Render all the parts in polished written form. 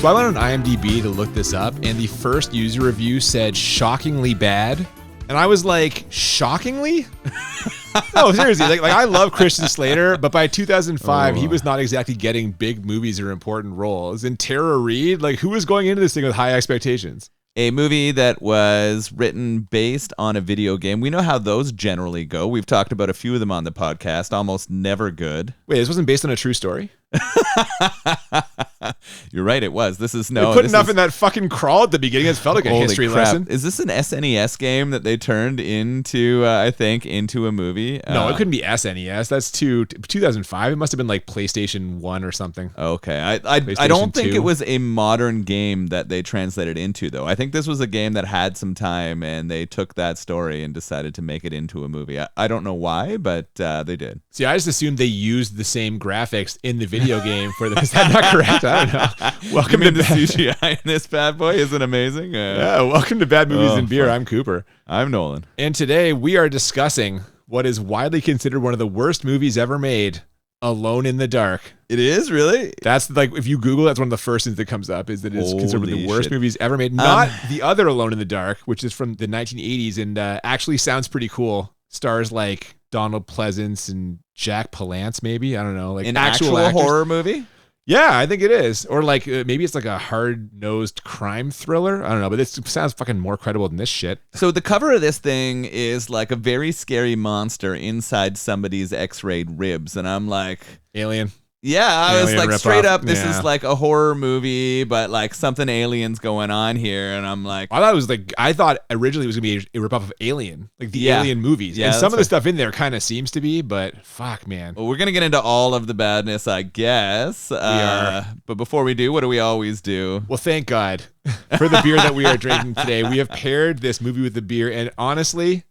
So I went on IMDb to look this up, and the first user review said shockingly bad. And I was like, shockingly? No, seriously. Like I love Christian Slater, but by 2005, he was not exactly getting big movies or important roles. And Tara Reid, like, who was going into this thing with high expectations? A movie that was written based on a video game. We know how those generally go. We've talked about a few of them on the podcast. Almost never good. Wait, this wasn't based on a true story? You're right, it was. This is They put enough in that fucking crawl at the beginning. It felt like a history lesson. Is this an SNES game that they turned into, I think, into a movie? No, it couldn't be SNES. That's 2005. It must have been like PlayStation 1 or something. Okay. I don't think 2. It was a modern game that they translated into, though. I think this was a game that had some time, and they took that story and decided to make it into a movie. I don't know why, but they did. See, I just assumed they used the same graphics in the video game for them. Is that not correct? I don't know. Welcome to the CGI in this bad boy. Isn't amazing? Yeah, welcome to Bad Movies and Beer. I'm Cooper. I'm Nolan. And today we are discussing what is widely considered one of the worst movies ever made, Alone in the Dark. It is, really? That's like, if you Google, that's one of the first things that comes up, is that it's considered one of the worst movies ever made. Not the other Alone in the Dark, which is from the 1980s and actually sounds pretty cool. Stars like Donald Pleasance and Jack Palance, maybe. I don't know. Like an actual horror movie? Yeah, I think it is. Or like maybe it's like a hard-nosed crime thriller. I don't know, but this sounds fucking more credible than this shit. So the cover of this thing is like a very scary monster inside somebody's X-rayed ribs, and I'm like, Alien. Yeah, I was like, straight up, this is like a horror movie, but like something alien's going on here, and I'm like, I thought originally it was gonna be a ripoff of Alien, like the Alien movies, and some of the stuff in there kind of seems to be, but fuck, man. Well, we're gonna get into all of the badness, I guess. We are, but before we do, what do we always do? Well, thank God for the beer that we are drinking today. We have paired this movie with the beer, and honestly,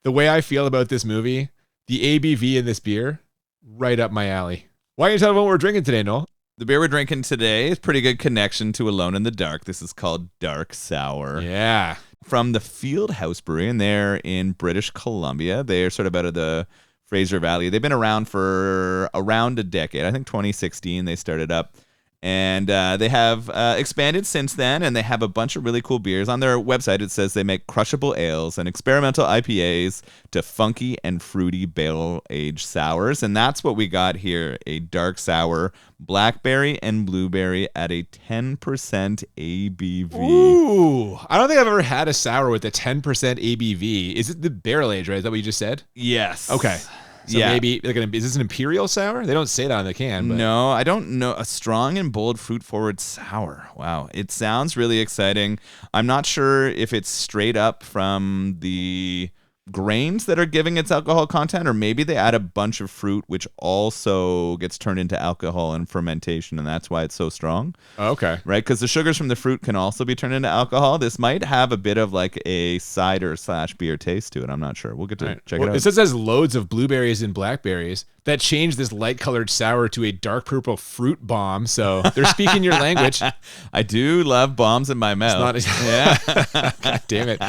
the way I feel about this movie, the ABV in this beer, right up my alley. Why don't you tell them what we're drinking today, Noel? The beer we're drinking today is pretty good connection to Alone in the Dark. This is called Dark Sour. Yeah. From the Field House Brewing, and they're in British Columbia. They're sort of out of the Fraser Valley. They've been around for around a decade. I think 2016 they started up. And they have expanded since then, and they have a bunch of really cool beers. On their website, it says they make crushable ales and experimental IPAs to funky and fruity barrel-aged sours. And that's what we got here, a dark sour, blackberry and blueberry at a 10% ABV. Ooh, I don't think I've ever had a sour with a 10% ABV. Is it the barrel age, right? Is that what you just said? Yes. Okay. So maybe, is this an imperial sour? They don't say that on the can. But. No, I don't know. A strong and bold fruit-forward sour. Wow. It sounds really exciting. I'm not sure if it's straight up from the grains that are giving its alcohol content, or maybe they add a bunch of fruit, which also gets turned into alcohol and fermentation, and that's why it's so strong. Okay. Right? Because the sugars from the fruit can also be turned into alcohol. This might have a bit of like a cider/beer taste to it. I'm not sure. We'll get to check it out. It says it has loads of blueberries and blackberries that change this light-colored sour to a dark purple fruit bomb, so they're speaking your language. I do love bombs in my mouth. Yeah. God damn it.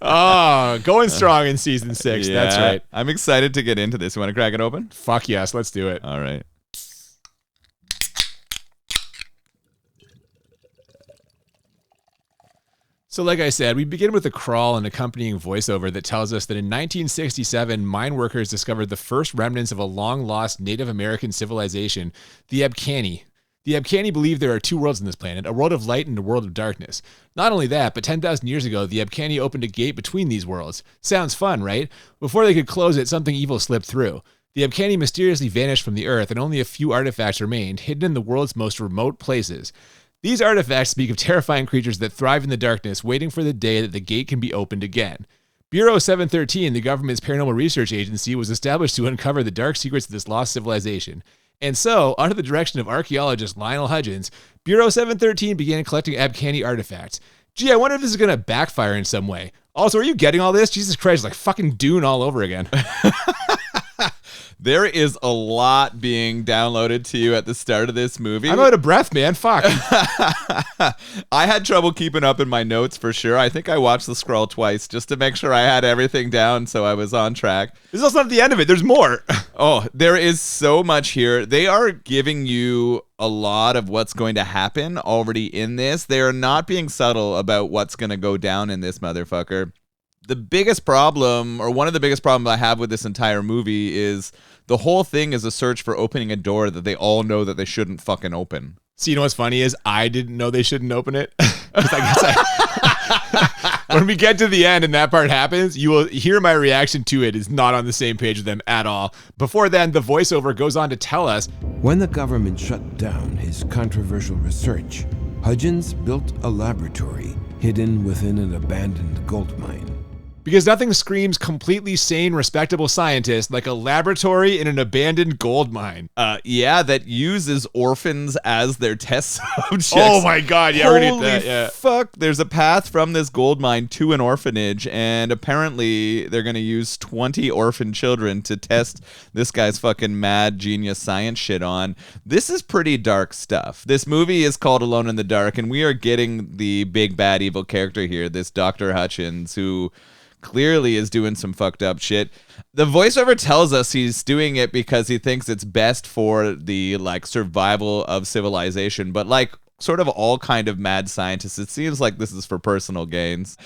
Oh, going strong in season 6. Yeah, that's right. I'm excited to get into this. You want to crack it open? Fuck yes, let's do it. All right. So like I said, we begin with a crawl and accompanying voiceover that tells us that in 1967, mine workers discovered the first remnants of a long-lost Native American civilization, the Abkhani. The Abkhani believe there are two worlds on this planet, a world of light and a world of darkness. Not only that, but 10,000 years ago, the Abkhani opened a gate between these worlds. Sounds fun, right? Before they could close it, something evil slipped through. The Abkhani mysteriously vanished from the earth, and only a few artifacts remained, hidden in the world's most remote places. These artifacts speak of terrifying creatures that thrive in the darkness, waiting for the day that the gate can be opened again. Bureau 713, the government's paranormal research agency, was established to uncover the dark secrets of this lost civilization. And so, under the direction of archaeologist Lionel Hudgens, Bureau 713 began collecting Abkhani artifacts. Gee, I wonder if this is going to backfire in some way. Also, are you getting all this? Jesus Christ, like fucking Dune all over again. There is a lot being downloaded to you at the start of this movie. I'm out of breath, man. Fuck. I had trouble keeping up in my notes for sure. I think I watched the scroll twice just to make sure I had everything down so I was on track. This is also not the end of it. There's more. Oh, there is so much here. They are giving you a lot of what's going to happen already in this. They are not being subtle about what's going to go down in this motherfucker. The biggest problem, or one of the biggest problems I have with this entire movie, is the whole thing is a search for opening a door that they all know that they shouldn't fucking open. So you know what's funny is I didn't know they shouldn't open it. When we get to the end and that part happens, you will hear my reaction to it is not on the same page with them at all. Before then, the voiceover goes on to tell us, when the government shut down his controversial research, Hudgens built a laboratory hidden within an abandoned gold mine. because nothing screams completely sane, respectable scientist like a laboratory in an abandoned gold mine. Yeah, that uses orphans as their test subjects. Oh my God, yeah, Holy we're gonna get that. Yeah. fuck, there's a path from this gold mine to an orphanage, and apparently they're gonna use 20 orphan children to test this guy's fucking mad genius science shit on. This is pretty dark stuff. This movie is called Alone in the Dark, and we are getting the big bad evil character here, this Dr. Hutchins, who clearly is doing some fucked up shit. The voiceover tells us he's doing it because he thinks it's best for the like survival of civilization, but like sort of all kind of mad scientists, it seems like this is for personal gains.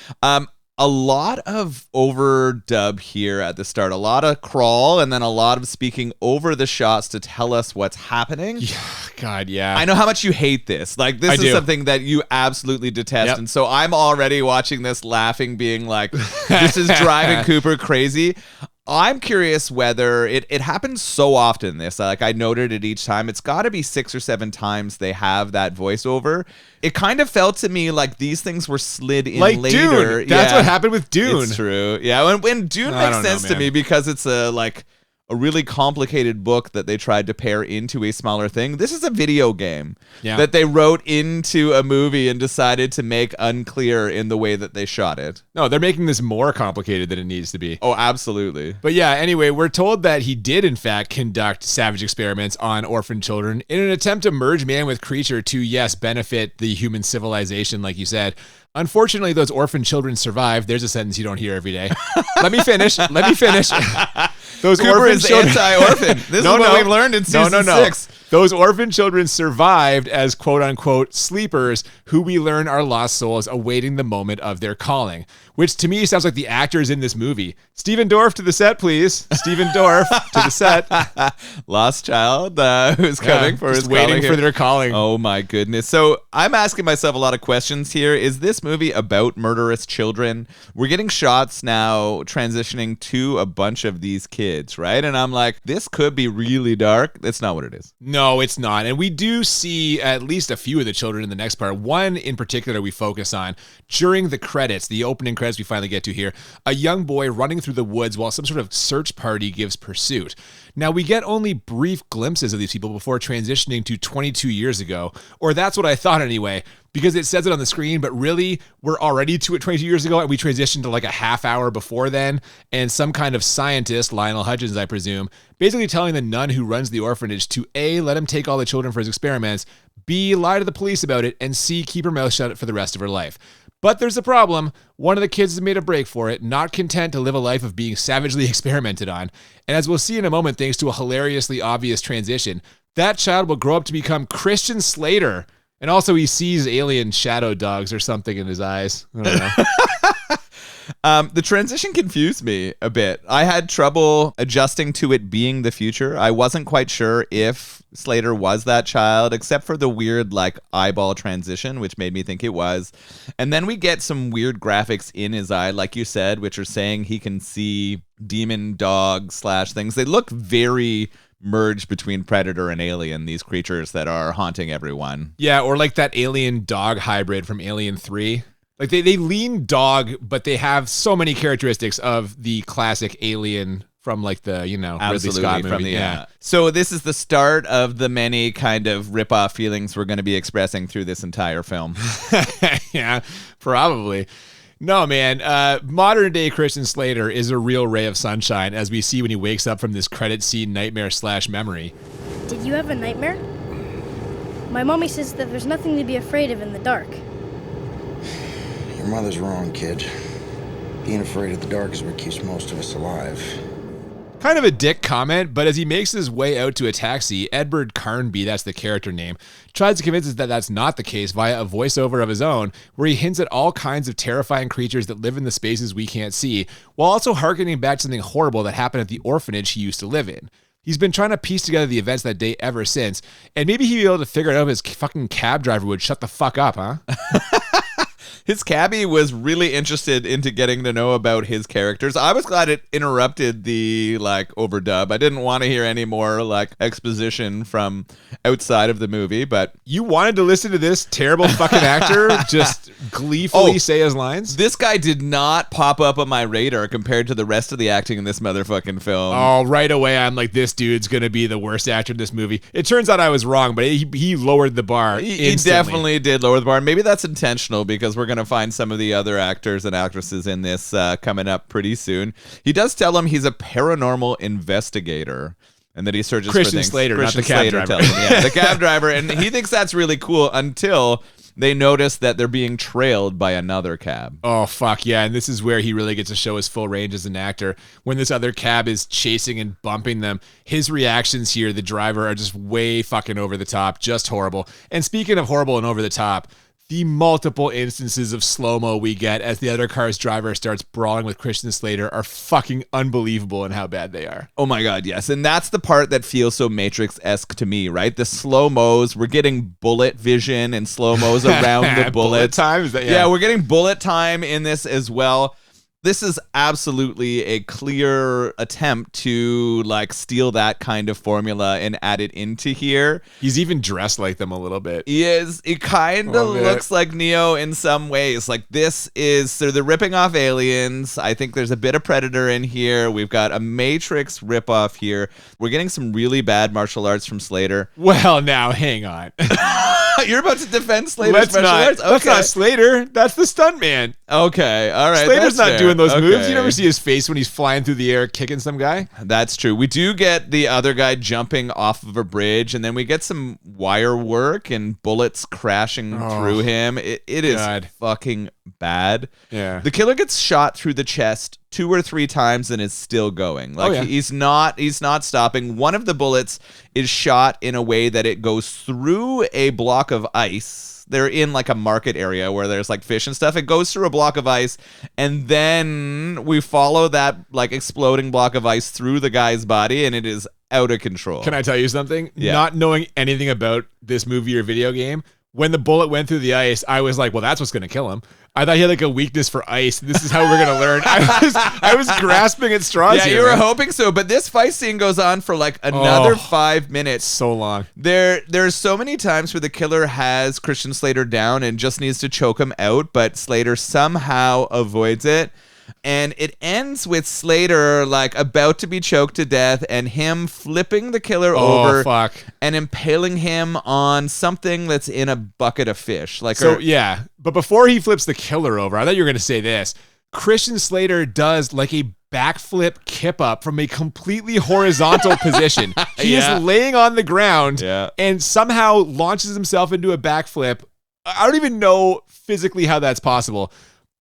A lot of overdub here at the start, a lot of crawl, and then a lot of speaking over the shots to tell us what's happening. Yeah, God, yeah. I know how much you hate this. Like, this is do. something that you absolutely detest. Yep. And so I'm already watching this laughing, being like, this is driving Cooper crazy. I'm curious whether it happens so often. This, like, I noted it each time. It's got to be 6 or 7 times they have that voiceover. It kind of felt to me like these things were slid in like later. Dune. That's what happened with Dune. It's true. Yeah, when Dune makes sense to me because it's a really complicated book that they tried to pair into a smaller thing. This is a video game that they wrote into a movie and decided to make unclear in the way that they shot it. No, they're making this more complicated than it needs to be. Oh, absolutely. But yeah, anyway, we're told that he did, in fact, conduct savage experiments on orphan children in an attempt to merge man with creature to, yes, benefit the human civilization, like you said. Unfortunately, those orphan children survived. There's a sentence you don't hear every day. Let me finish. Those Cooper orphan is children anti-orphan. This is what we've learned in season 6. Those orphan children survived as quote-unquote sleepers who we learn are lost souls awaiting the moment of their calling, which to me sounds like the actors in this movie. Stephen Dorff to the set, please. Stephen Dorff to the set. Lost child who's coming for his waiting calling for their calling. Oh my goodness. So I'm asking myself a lot of questions here. Is this movie about murderous children? We're getting shots now transitioning to a bunch of these kids, right? And I'm like, this could be really dark. That's not what it is. No, it's not. And we do see at least a few of the children in the next part. One in particular we focus on during the credits, the opening credits we finally get to here, a young boy running through the woods while some sort of search party gives pursuit. Now, we get only brief glimpses of these people before transitioning to 22 years ago, or that's what I thought anyway, because it says it on the screen, but really, we're already to it 22 years ago, and we transitioned to like a half hour before then, and some kind of scientist, Lionel Hudgens, I presume, basically telling the nun who runs the orphanage to A, let him take all the children for his experiments, B, lie to the police about it, and C, keep her mouth shut for the rest of her life. But there's a problem. One of the kids has made a break for it, not content to live a life of being savagely experimented on. And as we'll see in a moment, thanks to a hilariously obvious transition, that child will grow up to become Christian Slater. And also he sees alien shadow dogs or something in his eyes. I don't know. The transition confused me a bit. I had trouble adjusting to it being the future. I wasn't quite sure if Slater was that child, except for the weird like eyeball transition, which made me think it was. And then we get some weird graphics in his eye, like you said, which are saying he can see demon dog / things. They look very merged between predator and alien, these creatures that are haunting everyone. Yeah, or like that alien dog hybrid from Alien 3. Like they lean dog, but they have so many characteristics of the classic Alien from like the, Ridley Scott movie. Yeah. So this is the start of the many kind of rip-off feelings we're going to be expressing through this entire film. Yeah, probably. No, man. Modern day Christian Slater is a real ray of sunshine, as we see when he wakes up from this credit scene nightmare / memory. Did you have a nightmare? My mommy says that there's nothing to be afraid of in the dark. Your mother's wrong, kid. Being afraid of the dark is what keeps most of us alive. Kind of a dick comment, but as he makes his way out to a taxi, Edward Carnby, that's the character name, tries to convince us that that's not the case via a voiceover of his own, where he hints at all kinds of terrifying creatures that live in the spaces we can't see, while also hearkening back to something horrible that happened at the orphanage he used to live in. He's been trying to piece together the events that day ever since, and maybe he'd be able to figure it out if his fucking cab driver would shut the fuck up, huh? His cabbie was really interested into getting to know about his characters. I was glad it interrupted the overdub. I didn't want to hear any more exposition from outside of the movie, but you wanted to listen to this terrible fucking actor just gleefully say his lines? This guy did not pop up on my radar compared to the rest of the acting in this motherfucking film. Oh, right away I'm like, this dude's gonna be the worst actor in this movie. It turns out I was wrong, but he lowered the bar. He definitely did lower the bar. Maybe that's intentional because we're going to find some of the other actors and actresses in this coming up pretty soon. He does tell him he's a paranormal investigator and that he searches Christian for things. Slater, Christian not the cab Slater driver. tells him, yeah, the cab driver, and he thinks that's really cool until they notice that they're being trailed by another cab. Oh, fuck, yeah. And this is where he really gets to show his full range as an actor. When this other cab is chasing and bumping them, his reactions here, the driver, are just way fucking over the top, just horrible. And speaking of horrible and over the top, the multiple instances of slow-mo we get as the other car's driver starts brawling with Christian Slater are fucking unbelievable in how bad they are. Oh my God, yes. And that's the part that feels so Matrix-esque to me, right? The slow-mos, we're getting bullet vision and slow-mos around the bullet time? Is that, yeah, we're getting bullet time in this as well. This is absolutely a clear attempt to steal that kind of formula and add it into here. He's even dressed like them a little bit. He is. It kind of looks like Neo in some ways. So they're ripping off aliens. I think there's a bit of Predator in here. We've got a Matrix ripoff here. We're getting some really bad martial arts from Slater. Well, now, hang on. You're about to defend Slater's martial arts? Okay. That's not Slater. That's the stuntman. Okay, all right. Slater's not doing those moves. Okay. You never see his face when he's flying through the air kicking some guy? That's true. We do get the other guy jumping off of a bridge, and then we get some wire work and bullets crashing through him. It is fucking bad. Yeah. The killer gets shot through the chest 2 or 3 times and is still going. He's not stopping. One of the bullets is shot in a way that it goes through a block of ice. They're in a market area where there's fish and stuff. It goes through a block of ice, and then we follow that exploding block of ice through the guy's body, and it is out of control. Can I tell you something? Yeah. Not knowing anything about this movie or video game, when the bullet went through the ice, I was like, well, that's what's going to kill him. I thought he had a weakness for ice. This is how we're going to learn. I was grasping at straws. Yeah, here, you were man. hoping so, but this fight scene goes on for another 5 minutes. So long. There's so many times where the killer has Christian Slater down and just needs to choke him out, but Slater somehow avoids it. And it ends with Slater about to be choked to death and him flipping the killer over and impaling him on something that's in a bucket of fish. Yeah. But before he flips the killer over, I thought you were going to say this. Christian Slater does a backflip kip up from a completely horizontal position. He is laying on the ground and somehow launches himself into a backflip. I don't even know physically how that's possible,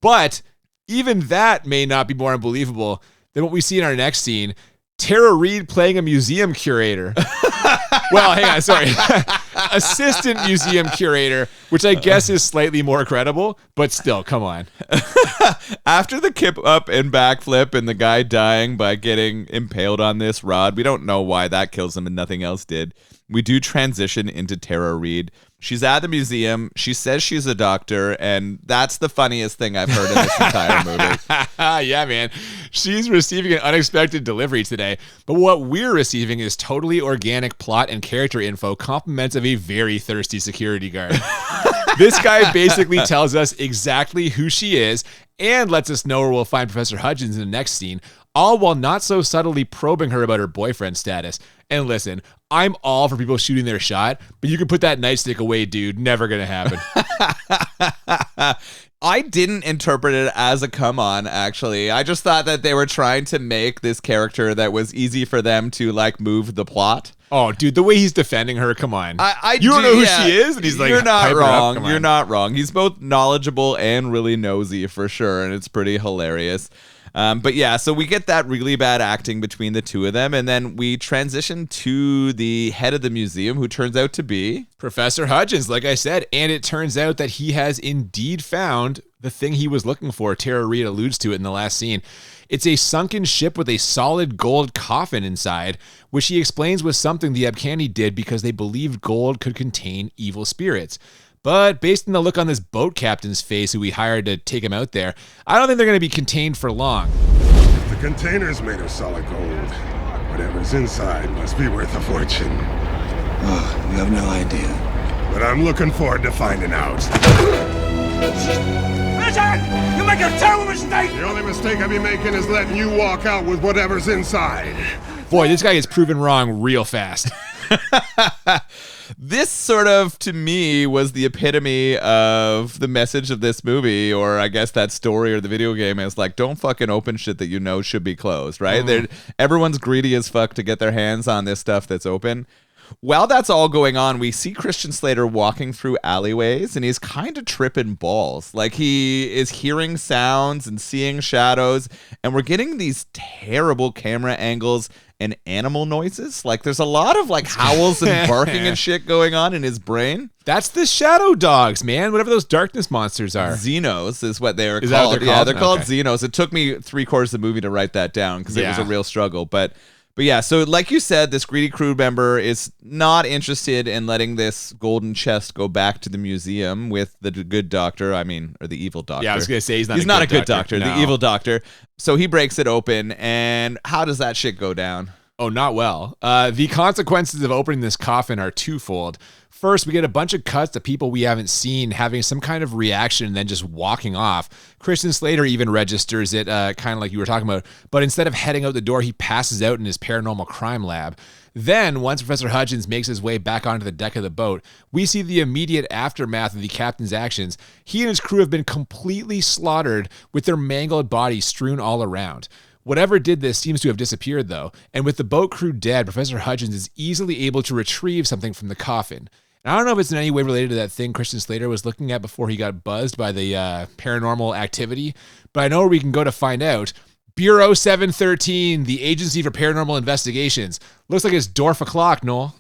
but even that may not be more unbelievable than what we see in our next scene. Tara Reid playing a museum curator. Well, hang on, sorry. Assistant museum curator, which I guess is slightly more credible, but still, come on. After the kip up and backflip and the guy dying by getting impaled on this rod, we don't know why that kills him and nothing else did. We do transition into Tara Reid. She's at the museum. She says she's a doctor, and that's the funniest thing I've heard in this entire movie. Yeah, man. She's receiving an unexpected delivery today, but what we're receiving is totally organic plot and character info, compliments of a very thirsty security guard. This guy basically tells us exactly who she is and lets us know where we'll find Professor Hudgens in the next scene, all while not so subtly probing her about her boyfriend status. And listen, I'm all for people shooting their shot, but you can put that nightstick away, dude. Never gonna happen. I didn't interpret it as a come on, actually. I just thought that they were trying to make this character that was easy for them to like move the plot. Oh, dude, the way he's defending her, come on. You don't know who she is? And he's like, you're not wrong. You're not wrong. He's both knowledgeable and really nosy for sure, and it's pretty hilarious. But yeah, so we get that really bad acting between the two of them, and then we transition to the head of the museum, who turns out to be Professor Hudgens, like I said, and it turns out that he has indeed found the thing he was looking for. Tara Reid alludes to it in the last scene. It's a sunken ship with a solid gold coffin inside, which he explains was something the Abkhani did because they believed gold could contain evil spirits. But based on the look on this boat captain's face who we hired to take him out there, I don't think they're going to be contained for long. The container's made of solid gold. Whatever's inside must be worth a fortune. Oh, you have no idea. But I'm looking forward to finding out. Richard! You make a terrible mistake! The only mistake I'd be making is letting you walk out with whatever's inside. Boy, this guy gets proven wrong real fast. This sort of, to me, was the epitome of the message of this movie, or I guess that story or the video game is like, don't fucking open shit that you know should be closed, right? Everyone's greedy as fuck to get their hands on this stuff that's open. While that's all going on, we see Christian Slater walking through alleyways, and he's kind of tripping balls. Like, he is hearing sounds and seeing shadows, and we're getting these terrible camera angles and animal noises. Like, there's a lot of like howls and barking and shit going on in his brain. That's the shadow dogs, man. Whatever those darkness monsters are. Xenos is what they are called. Is that what they're called? Yeah, they're called Okay. Xenos. It took me 3/4 of the movie to write that down because it was a real struggle. But yeah, so like you said, this greedy crew member is not interested in letting this golden chest go back to the museum with the good doctor. I mean, or the evil doctor. Yeah, I was going to say he's not a good doctor. No. The evil doctor. So he breaks it open, and how does that shit go down? Oh, not well. The consequences of opening this coffin are twofold. First, we get a bunch of cuts to people we haven't seen having some kind of reaction and then just walking off. Christian Slater even registers it, kind of like you were talking about, but instead of heading out the door, he passes out in his paranormal crime lab. Then, once Professor Hudgens makes his way back onto the deck of the boat, we see the immediate aftermath of the captain's actions. He and his crew have been completely slaughtered with their mangled bodies strewn all around. Whatever did this seems to have disappeared, though, and with the boat crew dead, Professor Hudgens is easily able to retrieve something from the coffin. And I don't know if it's in any way related to that thing Christian Slater was looking at before he got buzzed by the paranormal activity, but I know where we can go to find out. Bureau 713, the Agency for Paranormal Investigations. Looks like it's Dorff o'clock, Noel.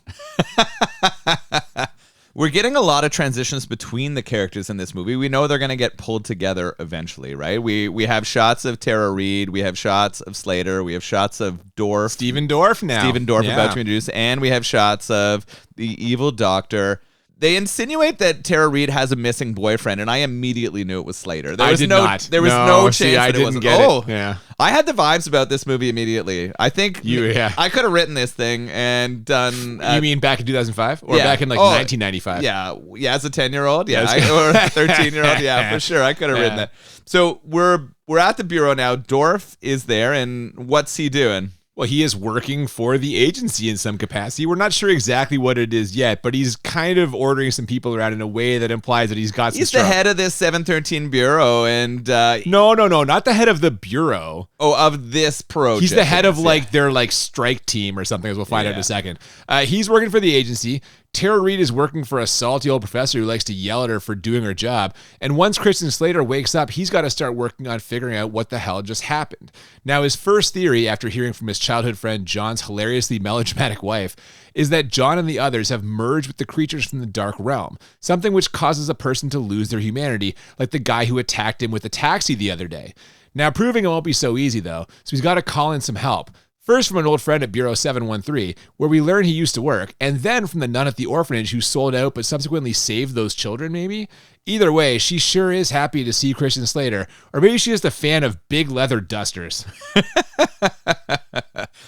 We're getting a lot of transitions between the characters in this movie. We know they're going to get pulled together eventually, right? We have shots of Tara Reid. We have shots of Slater. We have shots of Dorff. Stephen Dorff now. Stephen Dorff about to introduce. And we have shots of the evil doctor. They insinuate that Tara Reid has a missing boyfriend, and I immediately knew it was Slater. There was no chance that it wasn't. Yeah. I had the vibes about this movie immediately. I think I could have written this thing and done. You mean back in 2005 or back in 1995? Yeah, as a 10-year-old, or a 13-year-old, for sure, I could have written that. So we're at the bureau now. Dorff is there, and what's he doing? Well, he is working for the agency in some capacity. We're not sure exactly what it is yet, but he's kind of ordering some people around in a way that implies that he's got some He's the head of this 713 bureau, and No, not the head of the bureau. Oh, of this project. He's the head of their strike team or something, as we'll find out in a second. He's working for the agency. Tara Reid is working for a salty old professor who likes to yell at her for doing her job. And once Christian Slater wakes up, he's got to start working on figuring out what the hell just happened. Now, his first theory, after hearing from his childhood friend John's hilariously melodramatic wife, is that John and the others have merged with the creatures from the Dark Realm, something which causes a person to lose their humanity, like the guy who attacked him with a taxi the other day. Now, proving it won't be so easy, though, so he's got to call in some help. First from an old friend at Bureau 713, where we learn he used to work, and then from the nun at the orphanage who sold out but subsequently saved those children, maybe? Either way, she sure is happy to see Christian Slater, or maybe she's just a fan of big leather dusters.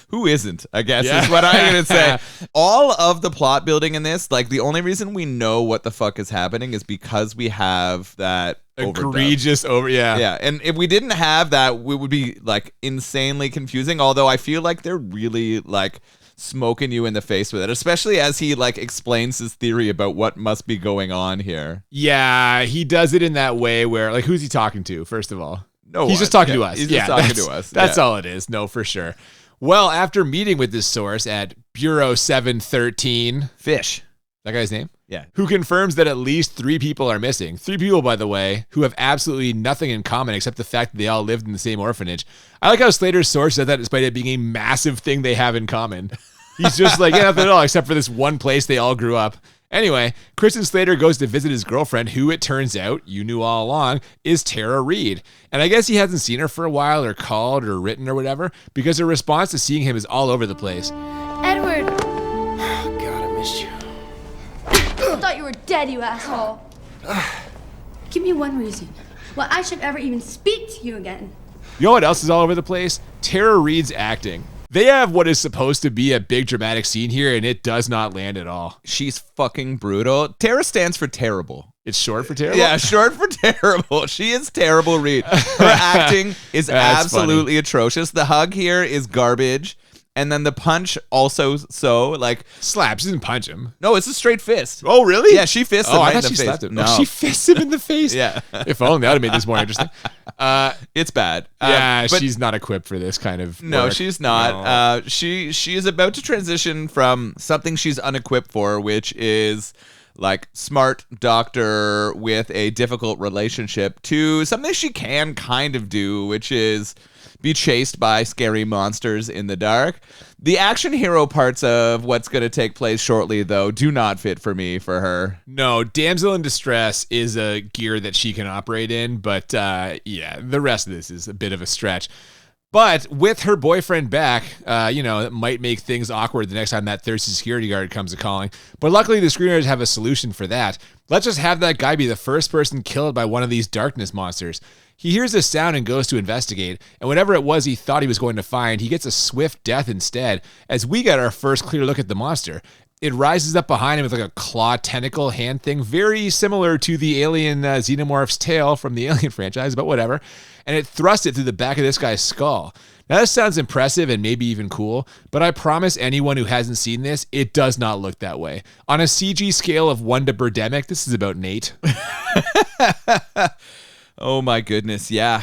Who isn't, I guess, is what I'm going to say. All of the plot building in this, the only reason we know what the fuck is happening is because we have that egregious over. Yeah. Yeah. And if we didn't have that, it would be like insanely confusing. Although I feel like they're really like smoking you in the face with it, especially as he like explains his theory about what must be going on here. Yeah, he does it in that way where, like, who's he talking to, first of all? No, he's just talking to us. He's just talking to us. That's all it is. No, for sure. Well, after meeting with this source at Bureau 713, Fish, that guy's name? Yeah. Who confirms that at least 3 people are missing. 3 people, by the way, who have absolutely nothing in common except the fact that they all lived in the same orphanage. I like how Slater's source said that despite it being a massive thing they have in common. He's just like, yeah, nothing at all except for this one place they all grew up. Anyway, Christian Slater goes to visit his girlfriend, who it turns out, you knew all along, is Tara Reid. And I guess he hasn't seen her for a while or called or written or whatever because her response to seeing him is all over the place. Edward, Oh, God, I missed you. I thought you were dead, you asshole. Give me one reason why I should ever even speak to you again. You know what else is all over the place? Tara Reid's acting. They have what is supposed to be a big dramatic scene here, and it does not land at all. she's fucking brutal. Tara stands for terrible. It's short for terrible? Yeah, short for terrible. She is terrible, Reid. Her acting is That's absolutely atrocious. The hug here is garbage. And then the punch also like Slap. She doesn't punch him. no, it's a straight fist. Oh, really? Yeah, she fists him Oh, I right in thought the she face. slapped him. No, Oh, she fists him in the face? Yeah. If only that would have made this more interesting. it's bad. Yeah, but she's not equipped for this kind of no, work. she's not. She is about to transition from something she's unequipped for, which is like smart doctor with a difficult relationship, to something she can kind of do, which is be chased by scary monsters in the dark. The action hero parts of what's going to take place shortly, though, do not fit for me for her. No, damsel in distress is a gear that she can operate in, but yeah, the rest of this is a bit of a stretch. But with her boyfriend back, it might make things awkward the next time that thirsty security guard comes a-calling. But luckily, the screenwriters have a solution for that. Let's just have that guy be the first person killed by one of these darkness monsters. He hears a sound and goes to investigate, and whatever it was he thought he was going to find, he gets a swift death instead, as we get our first clear look at the monster. It rises up behind him with like a claw tentacle hand thing, very similar to the alien xenomorph's tail from the Alien franchise, but whatever. And it thrusts it through the back of this guy's skull. Now, this sounds impressive and maybe even cool, but I promise anyone who hasn't seen this, it does not look that way. On a CG scale of 1 to Birdemic, this is about an 8. Oh my goodness, yeah.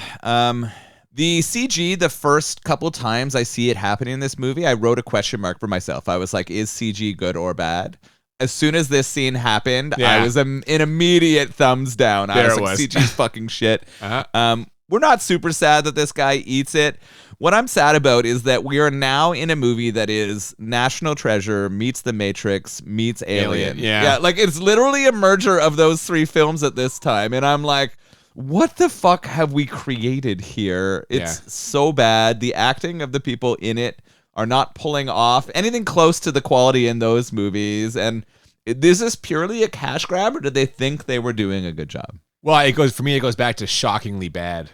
The CG, the first couple times I see it happening in this movie, I wrote a question mark for myself. I was like, is CG good or bad? As soon as this scene happened, Yeah. I was an immediate thumbs down. I There was it like, was. CG's fucking shit. Uh-huh. We're not super sad that this guy eats it. What I'm sad about is that we are now in a movie that is National Treasure meets The Matrix meets Alien. Yeah. Like it's literally a merger of those 3 films at this time. And I'm like, what the fuck have we created here? It's so bad. The acting of the people in it are not pulling off anything close to the quality in those movies. And this is purely a cash grab, or did they think they were doing a good job? Well, it goes back to shockingly bad.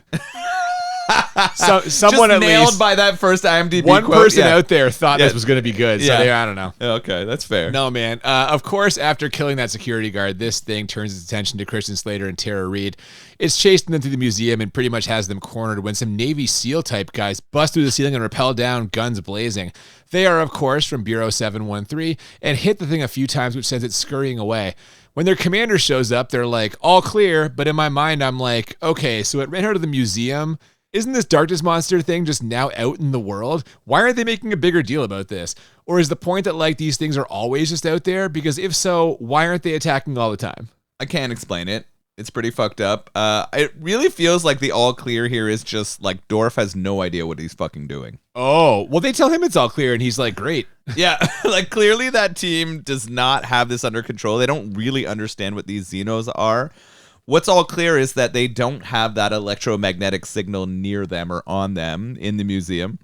Someone Just at nailed least by that first IMDb one quote. person Yeah. out there thought Yeah. this was going to be good. So Yeah. I don't know. Okay, that's fair. No, man. Of course, after killing that security guard, this thing turns its attention to Christian Slater and Tara Reid. It's chasing them through the museum and pretty much has them cornered when some Navy SEAL type guys bust through the ceiling and rappel down, guns blazing. They are, of course, from Bureau 713 and hit the thing a few times, which sends it scurrying away. When their commander shows up, they're like, all clear. But in my mind, I'm like, okay, so it ran out of the museum. Isn't this darkness monster thing just now out in the world? Why aren't they making a bigger deal about this? Or is the point that like these things are always just out there? Because if so, why aren't they attacking all the time? I can't explain it. It's pretty fucked up. It really feels like the all clear here is just like Dorff has no idea what he's fucking doing. Oh, well, they tell him it's all clear and he's like, great. Yeah, like clearly that team does not have this under control. They don't really understand what these Xenos are. What's all clear is that they don't have that electromagnetic signal near them or on them in the museum.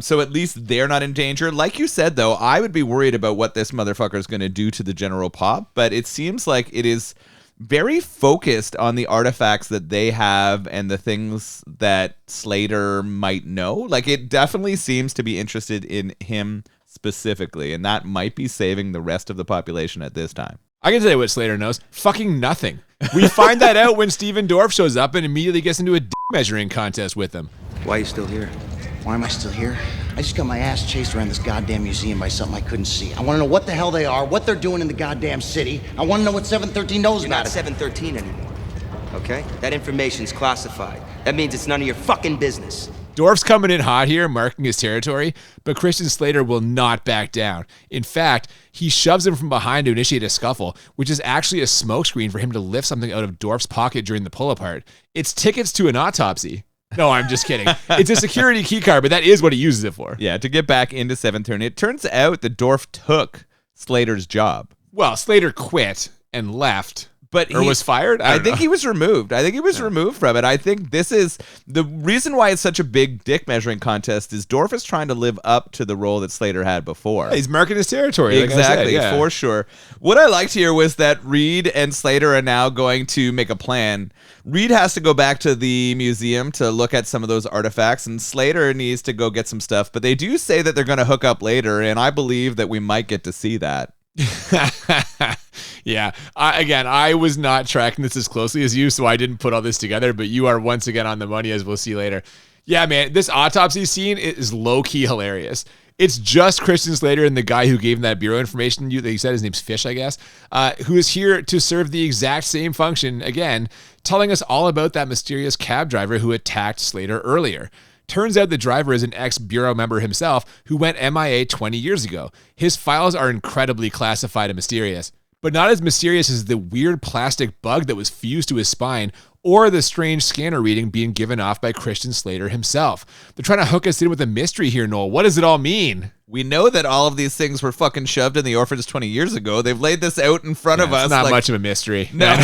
So at least they're not in danger. Like you said, though, I would be worried about what this motherfucker is going to do to the general pop. But it seems like it is very focused on the artifacts that they have and the things that Slater might know. Like it definitely seems to be interested in him specifically. And that might be saving the rest of the population at this time. I can tell you what Slater knows. Fucking nothing. We find that out when Stephen Dorff shows up and immediately gets into a dick measuring contest with him. Why are you still here? Why am I still here? I just got my ass chased around this goddamn museum by something I couldn't see. I want to know what the hell they are, what they're doing in the goddamn city. I want to know what 713 knows You're about not it. 713 anymore, okay? That information's classified. That means it's none of your fucking business. Dorff's coming in hot here, marking his territory, but Christian Slater will not back down. In fact, he shoves him from behind to initiate a scuffle, which is actually a smokescreen for him to lift something out of Dorff's pocket during the pull-apart. It's tickets to an autopsy. No, I'm just kidding. It's a security key card, but that is what he uses it for. Yeah, to get back into 730. It turns out that Dorff took Slater's job. Well, Slater quit and left. But or was fired? I think he was removed. I think he was removed from it. I think this is the reason why it's such a big dick measuring contest is Dorff is trying to live up to the role that Slater had before. Yeah, he's marking his territory. Exactly, like I said, for sure. What I liked here was that Reid and Slater are now going to make a plan. Reid has to go back to the museum to look at some of those artifacts, and Slater needs to go get some stuff. But they do say that they're going to hook up later, and I believe that we might get to see that. Yeah. I was not tracking this as closely as you, so I didn't put all this together, but you are once again on the money, as we'll see later. Yeah, man, this autopsy scene is low-key hilarious. It's just Christian Slater and the guy who gave him that bureau information that you said, his name's Fish, I guess, who is here to serve the exact same function, again, telling us all about that mysterious cab driver who attacked Slater earlier. Turns out the driver is an ex-bureau member himself who went MIA 20 years ago. His files are incredibly classified and mysterious, but not as mysterious as the weird plastic bug that was fused to his spine or the strange scanner reading being given off by Christian Slater himself. They're trying to hook us in with a mystery here, Noel. What does it all mean? We know that all of these things were fucking shoved in the orphans 20 years ago. They've laid this out in front of us. It's not much of a mystery. No,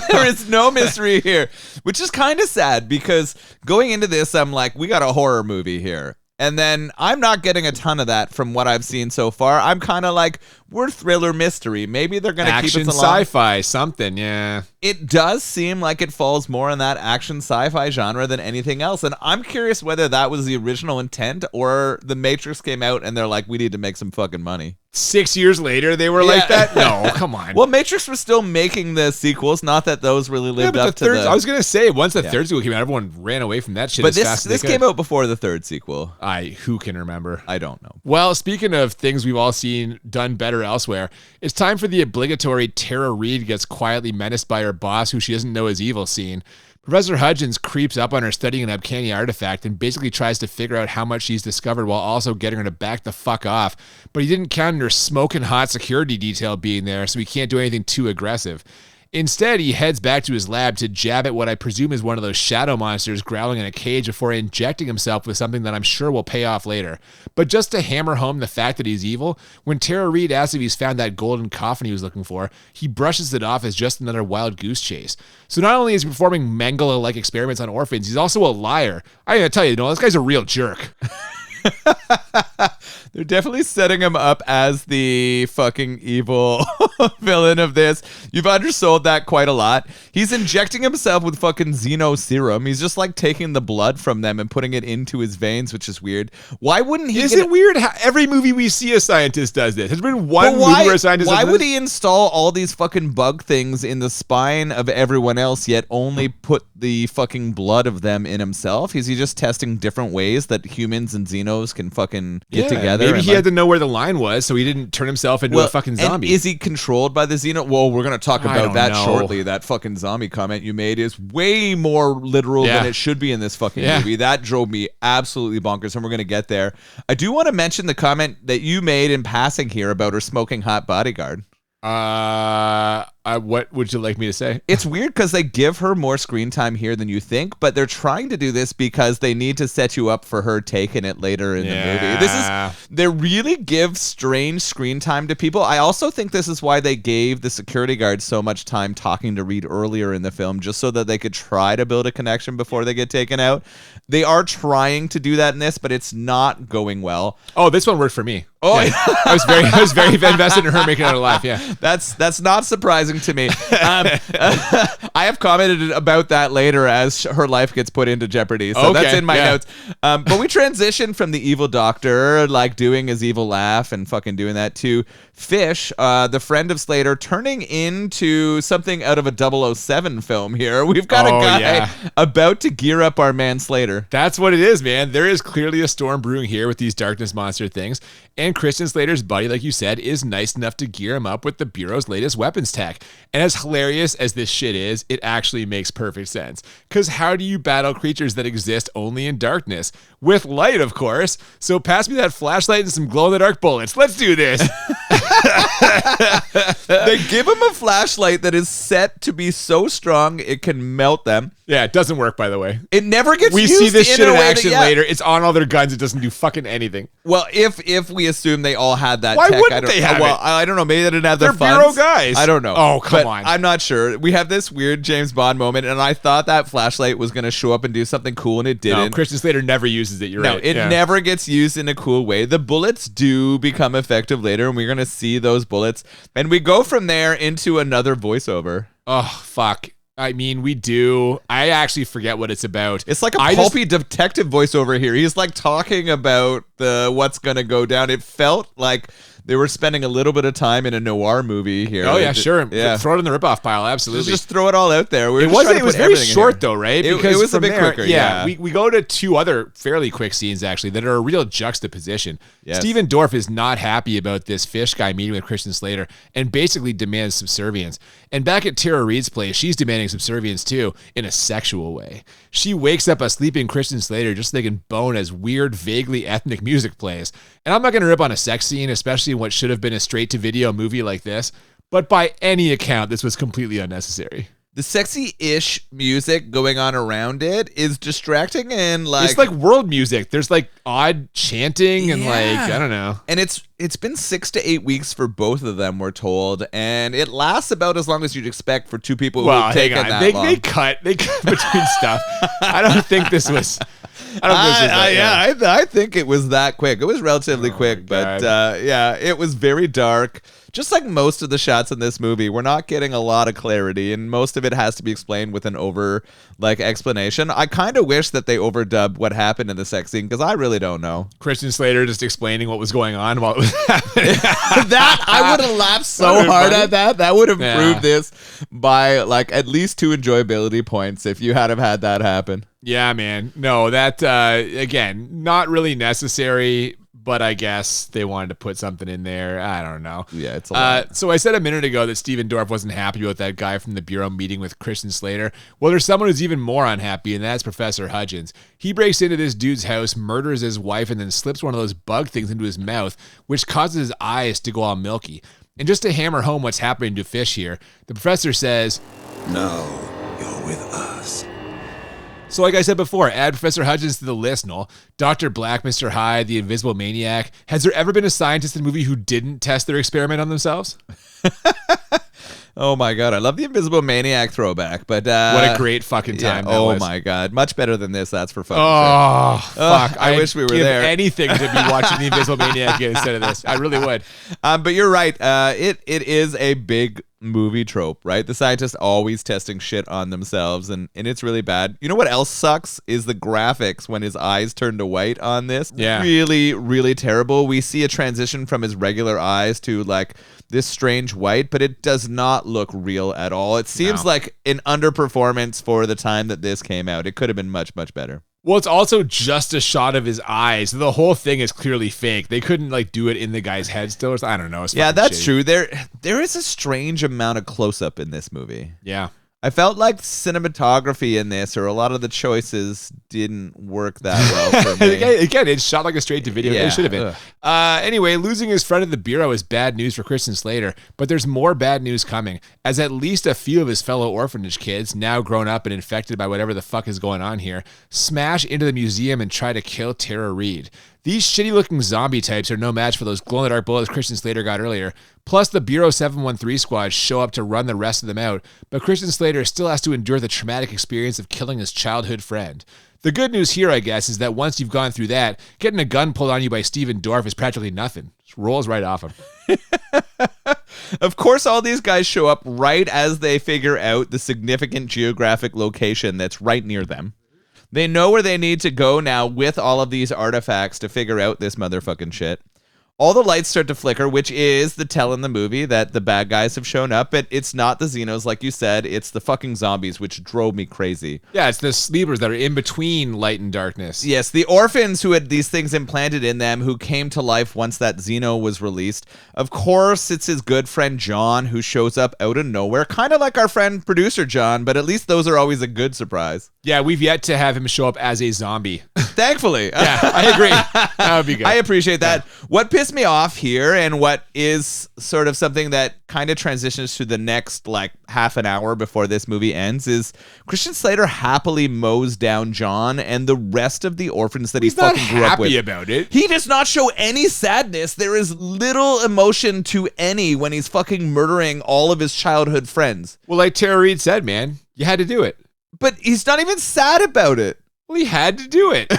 there is no mystery here, which is kind of sad because going into this, I'm like, we got a horror movie here. And then I'm not getting a ton of that from what I've seen so far. I'm kind of like, we're thriller mystery. Maybe they're going to keep us along. Action sci-fi, something, yeah. It does seem like it falls more in that action sci-fi genre than anything else. And I'm curious whether that was the original intent or The Matrix came out and they're like, we need to make some fucking money. 6 years later, they were like that? No, come on. Well, Matrix was still making the sequels, not that those really lived up to the... I was going to say, once the third sequel came out, everyone ran away from that shit but as fast as they could. This came out before the third sequel. Who can remember? I don't know. Well, speaking of things we've all seen done better elsewhere, it's time for the obligatory Tara Reid gets quietly menaced by her boss who she doesn't know is evil scene. Professor Hudgens creeps up on her studying an uncanny artifact and basically tries to figure out how much she's discovered while also getting her to back the fuck off. But he didn't count on her smoking hot security detail being there, so he can't do anything too aggressive. Instead, he heads back to his lab to jab at what I presume is one of those shadow monsters growling in a cage before injecting himself with something that I'm sure will pay off later. But just to hammer home the fact that he's evil, when Tara Reid asks if he's found that golden coffin he was looking for, he brushes it off as just another wild goose chase. So not only is he performing Mengele-like experiments on orphans, he's also a liar. I gotta tell you, this guy's a real jerk. They're definitely setting him up as the fucking evil villain of this. You've undersold that quite a lot. He's injecting himself with fucking Xeno serum. He's just like taking the blood from them and putting it into his veins, which is weird. Why wouldn't he? Is it weird how every movie we see a scientist does this? Has there been one movie where a scientist does this? Why would he install all these fucking bug things in the spine of everyone else, yet only put the fucking blood of them in himself? Is he just testing different ways that humans and Xenos can fucking get together? Maybe he had to know where the line was, so he didn't turn himself into a fucking zombie. Is he controlled by the Xeno? Well, we're going to talk about that shortly. That fucking zombie comment you made is way more literal than it should be in this fucking movie. That drove me absolutely bonkers, and we're going to get there. I do want to mention the comment that you made in passing here about her smoking hot bodyguard. What would you like me to say? It's weird because they give her more screen time here than you think, but they're trying to do this because they need to set you up for her taking it later in the movie. They really give strange screen time to people. I also think this is why they gave the security guard so much time talking to Reid earlier in the film, just so that they could try to build a connection before they get taken out. They are trying to do that in this, but it's not going well. Oh, this one worked for me. Oh, yeah. I was very invested in her making it out alive. Yeah, that's not surprising surprising to me. I have commented about that later as her life gets put into jeopardy. So that's in my notes. But we transition from the evil doctor, like doing his evil laugh and fucking doing that, to Fish, the friend of Slater, turning into something out of a 007 film here. We've got a guy about to gear up our man Slater. That's what it is, man. There is clearly a storm brewing here with these darkness monster things. And Christian Slater's buddy, like you said, is nice enough to gear him up with the Bureau's latest weapons tech. And as hilarious as this shit is, it actually makes perfect sense. Because how do you battle creatures that exist only in darkness? With light, of course. So pass me that flashlight and some glow-in-the-dark bullets. Let's do this. They give him a flashlight that is set to be so strong it can melt them. Yeah, it doesn't work, by the way. It never gets we used. We see this shit in action that, later. It's on all their guns. It doesn't do fucking anything. Well, if we assume they all had that Why tech, wouldn't they have it? I don't know. Maybe they didn't have They're the funds. Bureau guys. I don't know. Oh, come on. I'm not sure. We have this weird James Bond moment, and I thought that flashlight was going to show up and do something cool, and it didn't. No, Christian Slater never uses it. You're right. No, it never gets used in a cool way. The bullets do become effective later, and we're going to see those bullets. And we go from there into another voiceover. Oh, fuck. I mean, we do. I actually forget what it's about. It's like a pulpy detective voiceover here. He's like talking about what's going to go down. It felt like they were spending a little bit of time in a noir movie here. Oh, yeah, sure. Yeah. Throw it in the ripoff pile. Absolutely. Just throw it all out there. It was very short, though, right? It was a bit quicker. Yeah. We go to two other fairly quick scenes, actually, that are a real juxtaposition. Yes. Stephen Dorff is not happy about this Fish guy meeting with Christian Slater and basically demands subservience. And back at Tara Reid's place, she's demanding subservience, too, in a sexual way. She wakes up a sleeping Christian Slater just so they can bone as weird, vaguely ethnic music plays. And I'm not going to rip on a sex scene, especially in what should have been a straight-to-video movie like this, but by any account, this was completely unnecessary. The sexy-ish music going on around it is distracting and like... It's like world music. There's like odd chanting and like, I don't know. And it's been 6 to 8 weeks for both of them, we're told, and it lasts about as long as you'd expect for two people who have taken that long. They cut between stuff. I don't think this was... I think it was that quick. It was relatively quick, but it was very dark. Just like most of the shots in this movie, we're not getting a lot of clarity, and most of it has to be explained with an explanation. I kind of wish that they overdubbed what happened in the sex scene, because I really don't know. Christian Slater just explaining what was going on while it was happening. That I would have laughed so hard at that. That would have improved this by like at least 2 enjoyability points if you had have had that happen. Yeah, man. No, that, again, not really necessary, but I guess they wanted to put something in there. I don't know. Yeah, it's a lot. So I said a minute ago that Stephen Dorff wasn't happy about that guy from the Bureau meeting with Christian Slater. Well, there's someone who's even more unhappy, and that's Professor Hudgens. He breaks into this dude's house, murders his wife, and then slips one of those bug things into his mouth, which causes his eyes to go all milky. And just to hammer home what's happening to Fish here, the professor says, "No, you're with us." So like I said before, add Professor Hudgens to the list, Noel. Dr. Black, Mr. Hyde, the Invisible Maniac. Has there ever been a scientist in a movie who didn't test their experiment on themselves? Oh my God, I love the Invisible Maniac throwback, but what a great fucking time that was. Oh my God, much better than this, that's for fucking sure. Fuck. I wish we were there. Anything to be watching the Invisible Maniac again instead of this. I really would. But you're right. It is a big movie trope, right? The scientists always testing shit on themselves, and it's really bad. You know what else sucks is the graphics when his eyes turn to white on this. Yeah. Really, really terrible. We see a transition from his regular eyes to like this strange white, but it does not look real at all. It seems like an underperformance for the time that this came out. It could have been much, much better. Well, it's also just a shot of his eyes. The whole thing is clearly fake. They couldn't like do it in the guy's head still. Or I don't know. Yeah, that's true. There is a strange amount of close-up in this movie. Yeah. I felt like cinematography in this, or a lot of the choices, didn't work that well for me. Again, it's shot like a straight-to-video. Yeah. It should have been. Anyway, losing his friend at the Bureau is bad news for Christian Slater, but there's more bad news coming, as at least a few of his fellow orphanage kids, now grown up and infected by whatever the fuck is going on here, smash into the museum and try to kill Tara Reid. These shitty-looking zombie types are no match for those glow-in-the-dark bullets Christian Slater got earlier. Plus, the Bureau 713 squad show up to run the rest of them out, but Christian Slater still has to endure the traumatic experience of killing his childhood friend. The good news here, I guess, is that once you've gone through that, getting a gun pulled on you by Stephen Dorff is practically nothing. Just rolls right off him. Of course, all these guys show up right as they figure out the significant geographic location that's right near them. They know where they need to go now with all of these artifacts to figure out this motherfucking shit. All the lights start to flicker, which is the tell in the movie that the bad guys have shown up. But it's not the Xenos, like you said. It's the fucking zombies, which drove me crazy. Yeah, it's the sleepers that are in between light and darkness. Yes, the orphans who had these things implanted in them who came to life once that Xeno was released. Of course, it's his good friend John who shows up out of nowhere. Kind of like our friend producer John, but at least those are always a good surprise. Yeah, we've yet to have him show up as a zombie. Thankfully. Yeah, I agree. That would be good. I appreciate that. Yeah. What pissed me off here, and what is sort of something that kind of transitions to the next like half an hour before this movie ends, is Christian Slater happily mows down John and the rest of the orphans that he fucking grew up with. He's not happy about it. He does not show any sadness. There is little emotion to any when he's fucking murdering all of his childhood friends. Well, like Tara Reid said, man, you had to do it. But he's not even sad about it. Well, he had to do it.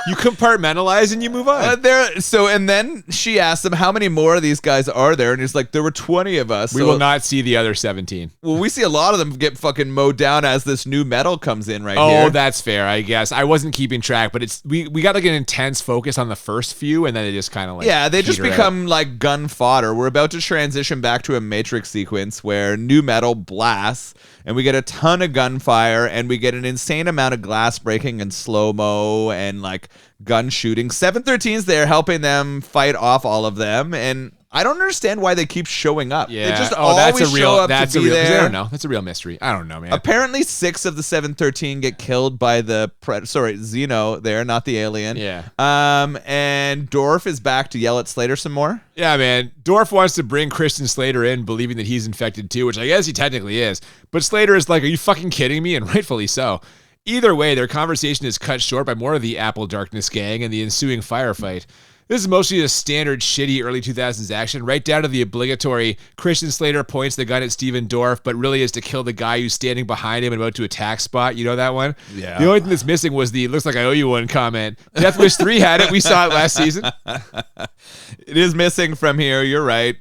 You compartmentalize and you move on. And then she asked him, how many more of these guys are there? And he's like, there were 20 of us. We will not see the other 17. Well, we see a lot of them get fucking mowed down as this new metal comes in here. Oh, that's fair, I guess. I wasn't keeping track, but it's we got like an intense focus on the first few, and then they just kind of like... Yeah, they just become like gun fodder. We're about to transition back to a Matrix sequence where new metal blasts, and we get a ton of gunfire, and we get an insane amount of glass breaking and slow-mo and like gun shooting. 713's there helping them fight off all of them, and I don't understand why they keep showing up. Yeah. They just always show up to be there. I don't know. That's a real mystery. I don't know, man. Apparently 6 of the 713 get killed by the Xeno there, not the alien. Yeah. And Dorff is back to yell at Slater some more. Yeah, man. Dorff wants to bring Christian Slater in, believing that he's infected too, which I guess he technically is. But Slater is like, are you fucking kidding me? And rightfully so. Either way, their conversation is cut short by more of the Apple Darkness gang and the ensuing firefight. This is mostly a standard shitty early 2000s action, right down to the obligatory Christian Slater points the gun at Stephen Dorff, but really is to kill the guy who's standing behind him and about to attack spot. You know that one? Yeah. The only thing that's missing was the "looks like I owe you one" comment. Death Wish 3 had it. We saw it last season. It is missing from here. You're right.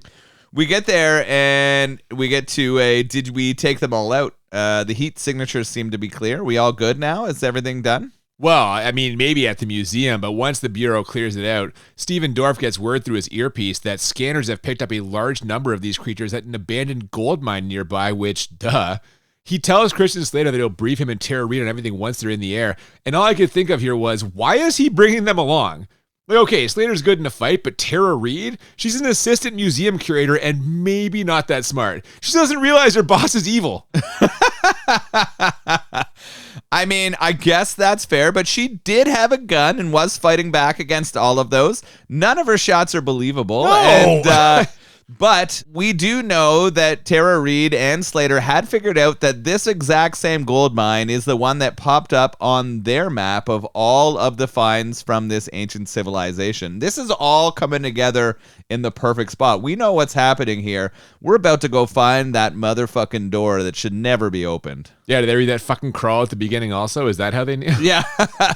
We get there and we get to a, did we take them all out? The heat signatures seem to be clear. We all good now? Is everything done? Well, I mean, maybe at the museum, but once the Bureau clears it out, Stephen Dorff gets word through his earpiece that scanners have picked up a large number of these creatures at an abandoned gold mine nearby, which, duh. He tells Christian Slater that he'll brief him and Tara Reid on everything once they're in the air, and all I could think of here was, why is he bringing them along? Like, okay, Slater's good in a fight, but Tara Reid? She's an assistant museum curator and maybe not that smart. She doesn't realize her boss is evil. I mean, I guess that's fair, but she did have a gun and was fighting back against all of those. None of her shots are believable. No. And, but we do know that Tara Reid and Slater had figured out that this exact same gold mine is the one that popped up on their map of all of the finds from this ancient civilization. This is all coming together in the perfect spot. We know what's happening here. We're about to go find that motherfucking door that should never be opened. Yeah, did they read that fucking crawl at the beginning also? Is that how they knew? Yeah,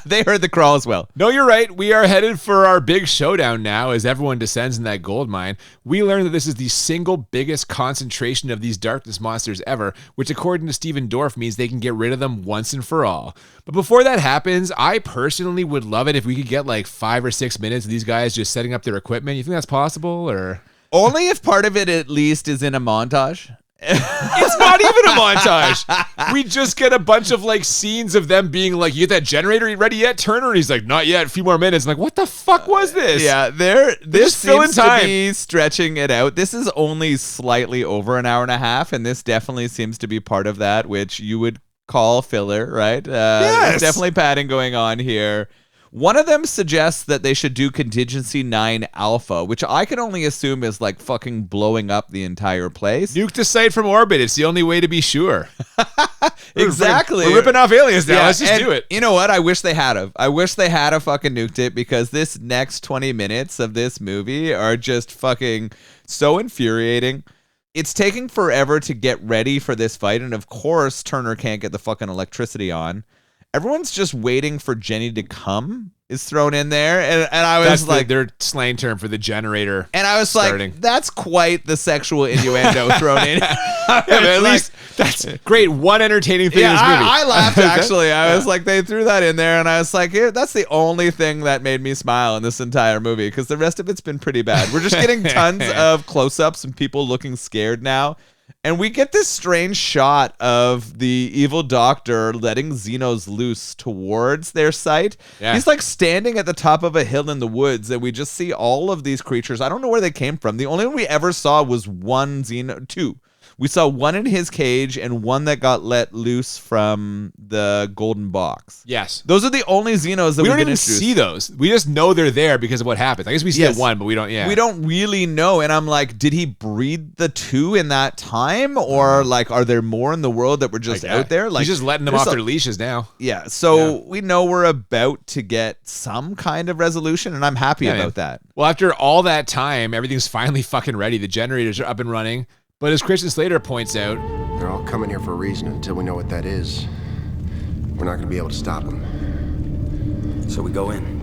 they heard the crawl as well. No, you're right. We are headed for our big showdown now as everyone descends in that gold mine. We learn that this is the single biggest concentration of these darkness monsters ever, which according to Stephen Dorff means they can get rid of them once and for all. But before that happens, I personally would love it if we could get like 5 or 6 minutes of these guys just setting up their equipment. You think that's possible, or? Only if part of it at least is in a montage. It's not even a montage. We just get a bunch of like scenes of them being like, you get that generator ready yet, Turner? And he's like, not yet, a few more minutes. I'm like, what the fuck was this? Yeah, this seems to be stretching it out. This is only slightly over an hour and a half, and this definitely seems to be part of that, which you would call filler, right? Yes. There's definitely padding going on here. One of them suggests that they should do Contingency 9 Alpha, which I can only assume is like fucking blowing up the entire place. Nuke the site from orbit. It's the only way to be sure. Exactly. We're ripping off aliens now. Let's just do it. You know what? I wish they had I wish they had fucking nuked it, because this next 20 minutes of this movie are just fucking so infuriating. It's taking forever to get ready for this fight, and of course Turner can't get the fucking electricity on. everyone's just waiting for Jenny to come is thrown in there. And I was like, their slang term for the generator. And I was starting. like, that's quite the sexual innuendo thrown in. At least that's great. One entertaining thing in this movie. I laughed actually. I was like, they threw that in there, and I was like, that's the only thing that made me smile in this entire movie, because the rest of it's been pretty bad. We're just getting tons of close-ups and people looking scared now. And we get this strange shot of the evil doctor letting Xenos loose towards their site. Yeah. He's like standing at the top of a hill in the woods, and we just see all of these creatures. I don't know where they came from. The only one we ever saw was two. We saw one in his cage and one that got let loose from the golden box. Yes. Those are the only Xenos that we don't even see those. We just know they're there because of what happens. I guess we see one, but we don't, We don't really know. And I'm like, did he breed the two in that time? Or like, are there more in the world that were just out there? Like, he's just letting them off their leashes now. Yeah. So we know we're about to get some kind of resolution, and I'm happy about that. Well, after all that time, everything's finally fucking ready. The generators are up and running. But as Christian Slater points out, they're all coming here for a reason. Until we know what that is, we're not going to be able to stop them. So we go in.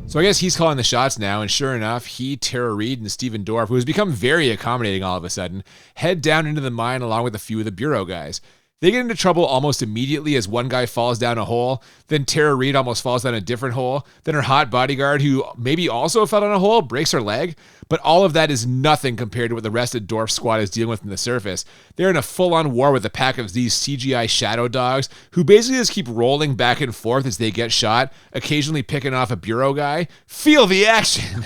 So I guess he's calling the shots now, and sure enough, he, Tara Reid, and Stephen Dorff, who has become very accommodating all of a sudden, head down into the mine along with a few of the Bureau guys. They get into trouble almost immediately as one guy falls down a hole, then Tara Reid almost falls down a different hole, then her hot bodyguard, who maybe also fell down a hole, breaks her leg. But all of that is nothing compared to what the rest of Dorff's squad is dealing with in the surface. They're in a full-on war with a pack of these CGI shadow dogs who basically just keep rolling back and forth as they get shot, occasionally picking off a Bureau guy. Feel the action!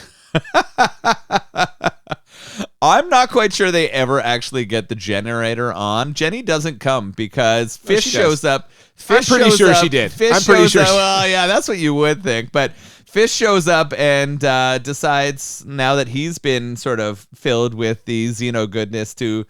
I'm not quite sure they ever actually get the generator on. Jenny doesn't come because Fish shows up. I'm pretty sure she did. I'm pretty sure. Well, yeah, that's what you would think. But Fish shows up and decides, now that he's been sort of filled with the Xeno goodness, to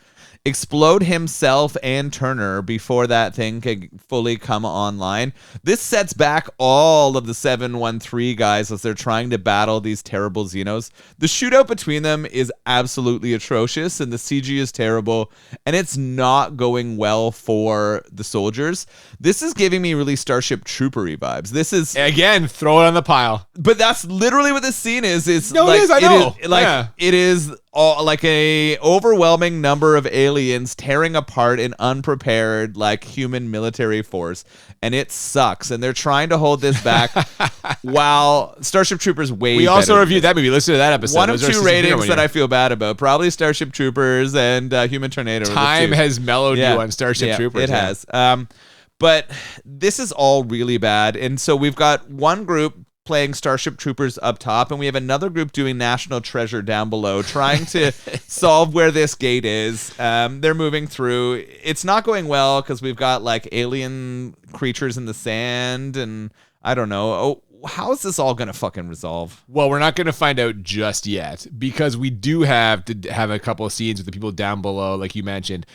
explode himself and Turner before that thing can fully come online. This sets back all of the 713 guys as they're trying to battle these terrible Xenos. The shootout between them is absolutely atrocious, and the CG is terrible, and it's not going well for the soldiers. This is giving me really Starship Trooper-y vibes. This is, again, throw it on the pile. But that's literally what this scene is. No, like, it is. I know. It is like a overwhelming number of aliens tearing apart an unprepared like human military force, and it sucks, and they're trying to hold this back while Starship Troopers we also reviewed that movie. Listen to that episode. One of two ratings that I feel bad about, probably Starship Troopers and Human Tornado. Time has mellowed you on Starship Troopers. It has. But this is all really bad, and so we've got one group playing Starship Troopers up top, and we have another group doing National Treasure down below, trying to solve where this gate is. They're moving through. It's not going well because we've got like alien creatures in the sand, and I don't know. Oh, how is this all going to fucking resolve? Well, we're not going to find out just yet, because we do have to have a couple of scenes with the people down below, like you mentioned.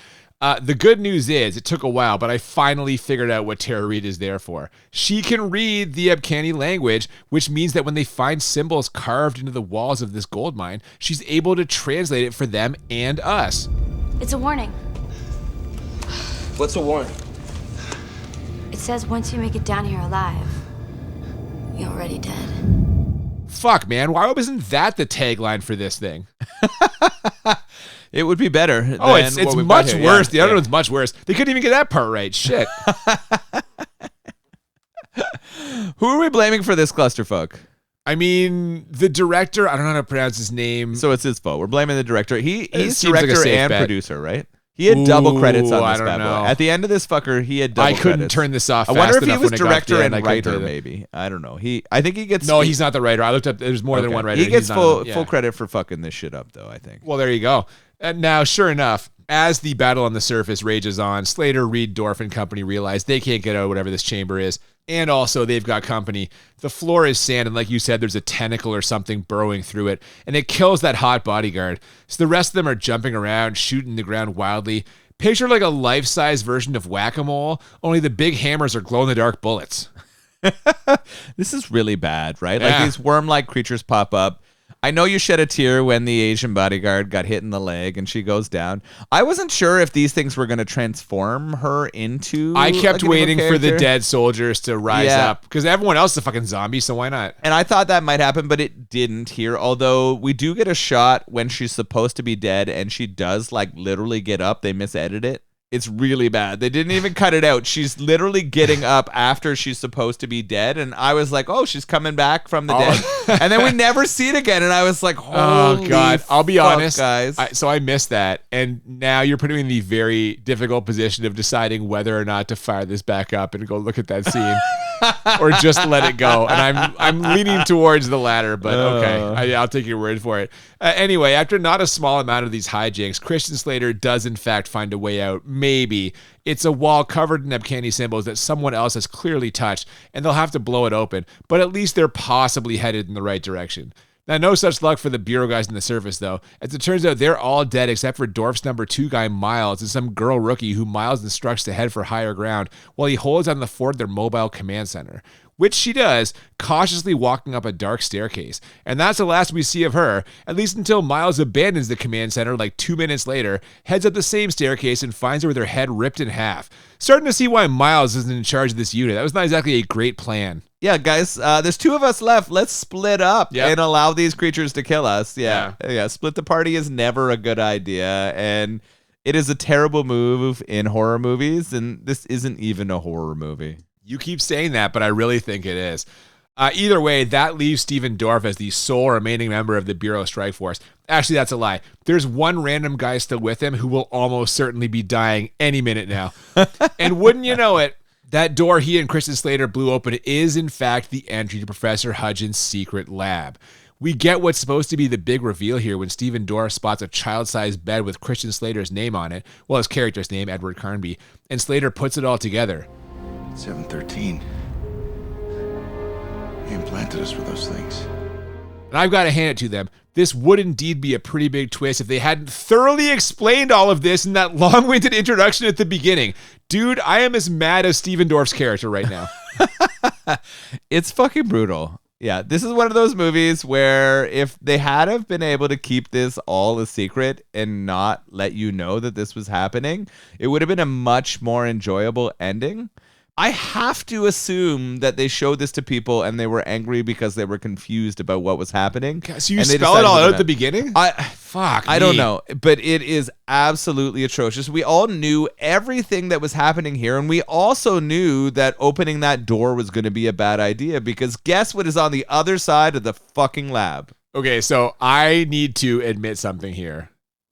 The good news is it took a while, but I finally figured out what Tara Reid is there for. She can read the Abkhani language, which means that when they find symbols carved into the walls of this gold mine, she's able to translate it for them and us. It's a warning. What's a warning? It says once you make it down here alive, you're already dead. Fuck, man. Why wasn't that the tagline for this thing? It would be better. Oh, it's much worse. The other one's much worse. They couldn't even get that part right. Shit. Who are we blaming for this clusterfuck? I mean, the director, I don't know how to pronounce his name. So it's his fault. We're blaming the director. He's director and producer, right? He had double credits on this bad boy. At the end of this fucker, he had double credits. I couldn't turn this off fast enough. I wonder if he was when director and writer, maybe. I don't know. I think he gets... No, he's not the writer. I looked up. There's more than one writer. He gets full credit for fucking this shit up, though, I think. Well, there you go. And now, sure enough, as the battle on the surface rages on, Slater, Reid, Dorff, and company realize they can't get out of whatever this chamber is. And also, they've got company. The floor is sand, and like you said, there's a tentacle or something burrowing through it, and it kills that hot bodyguard. So the rest of them are jumping around, shooting the ground wildly. Picture like a life-size version of Whack-A-Mole, only the big hammers are glow-in-the-dark bullets. This is really bad, right? Like these worm-like creatures pop up. I know you shed a tear when the Asian bodyguard got hit in the leg and she goes down. I wasn't sure if these things were going to transform her into. I kept waiting for the dead soldiers to rise up because everyone else is a fucking zombie, so why not? And I thought that might happen, but it didn't here. Although we do get a shot when she's supposed to be dead and she does like literally get up. They misedited it. It's really bad. They didn't even cut it out. She's literally getting up after she's supposed to be dead. And I was like, oh, she's coming back from the dead. And then we never see it again. And I was like, holy God. I'll be honest, guys. So I missed that. And now you're putting me in the very difficult position of deciding whether or not to fire this back up and go look at that scene. Or just let it go. And I'm leaning towards the latter, but okay. I'll take your word for it. Anyway, after not a small amount of these hijinks, Christian Slater does in fact find a way out. Maybe. It's a wall covered in uncanny symbols that someone else has clearly touched, and they'll have to blow it open. But at least they're possibly headed in the right direction. Now, no such luck for the Bureau guys in the surface, though. As it turns out, they're all dead except for Dorff's number 2 guy, Miles, and some girl rookie who Miles instructs to head for higher ground while he holds on the fort of their mobile command center. Which she does, cautiously walking up a dark staircase. And that's the last we see of her, at least until Miles abandons the command center like 2 minutes later, heads up the same staircase and finds her with her head ripped in half. Starting to see why Miles isn't in charge of this unit. That was not exactly a great plan. Yeah, guys, there's 2 of us left. Let's split up and allow these creatures to kill us. Yeah, split the party is never a good idea. And it is a terrible move in horror movies. And this isn't even a horror movie. You keep saying that, but I really think it is. Either way, that leaves Stephen Dorff as the sole remaining member of the Bureau Strike Force. Actually, that's a lie. There's one random guy still with him who will almost certainly be dying any minute now. And wouldn't you know it, that door he and Christian Slater blew open is, in fact, the entry to Professor Hudgens' secret lab. We get what's supposed to be the big reveal here when Stephen Dorff spots a child-sized bed with Christian Slater's name on it, well, his character's name, Edward Carnby, and Slater puts it all together. 713. He implanted us with those things. And I've got to hand it to them. This would indeed be a pretty big twist if they hadn't thoroughly explained all of this in that long-winded introduction at the beginning. Dude, I am as mad as Stephen Dorff's character right now. It's fucking brutal. Yeah, this is one of those movies where if they had have been able to keep this all a secret and not let you know that this was happening, it would have been a much more enjoyable ending. I have to assume that they showed this to people and they were angry because they were confused about what was happening. So you spell it all out at the beginning? I don't know, but it is absolutely atrocious. We all knew everything that was happening here, and we also knew that opening that door was going to be a bad idea because guess what is on the other side of the fucking lab? Okay, so I need to admit something here.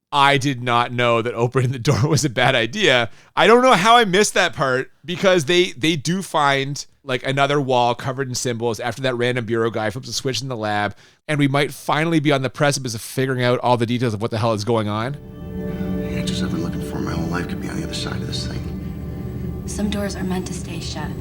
I did not know that opening the door was a bad idea. I don't know how I missed that part because they do find like another wall covered in symbols after that random Bureau guy flips a switch in the lab, and we might finally be on the precipice of figuring out all the details of what the hell is going on. The answers I've been looking for my whole life could be on the other side of this thing. Some doors are meant to stay shut.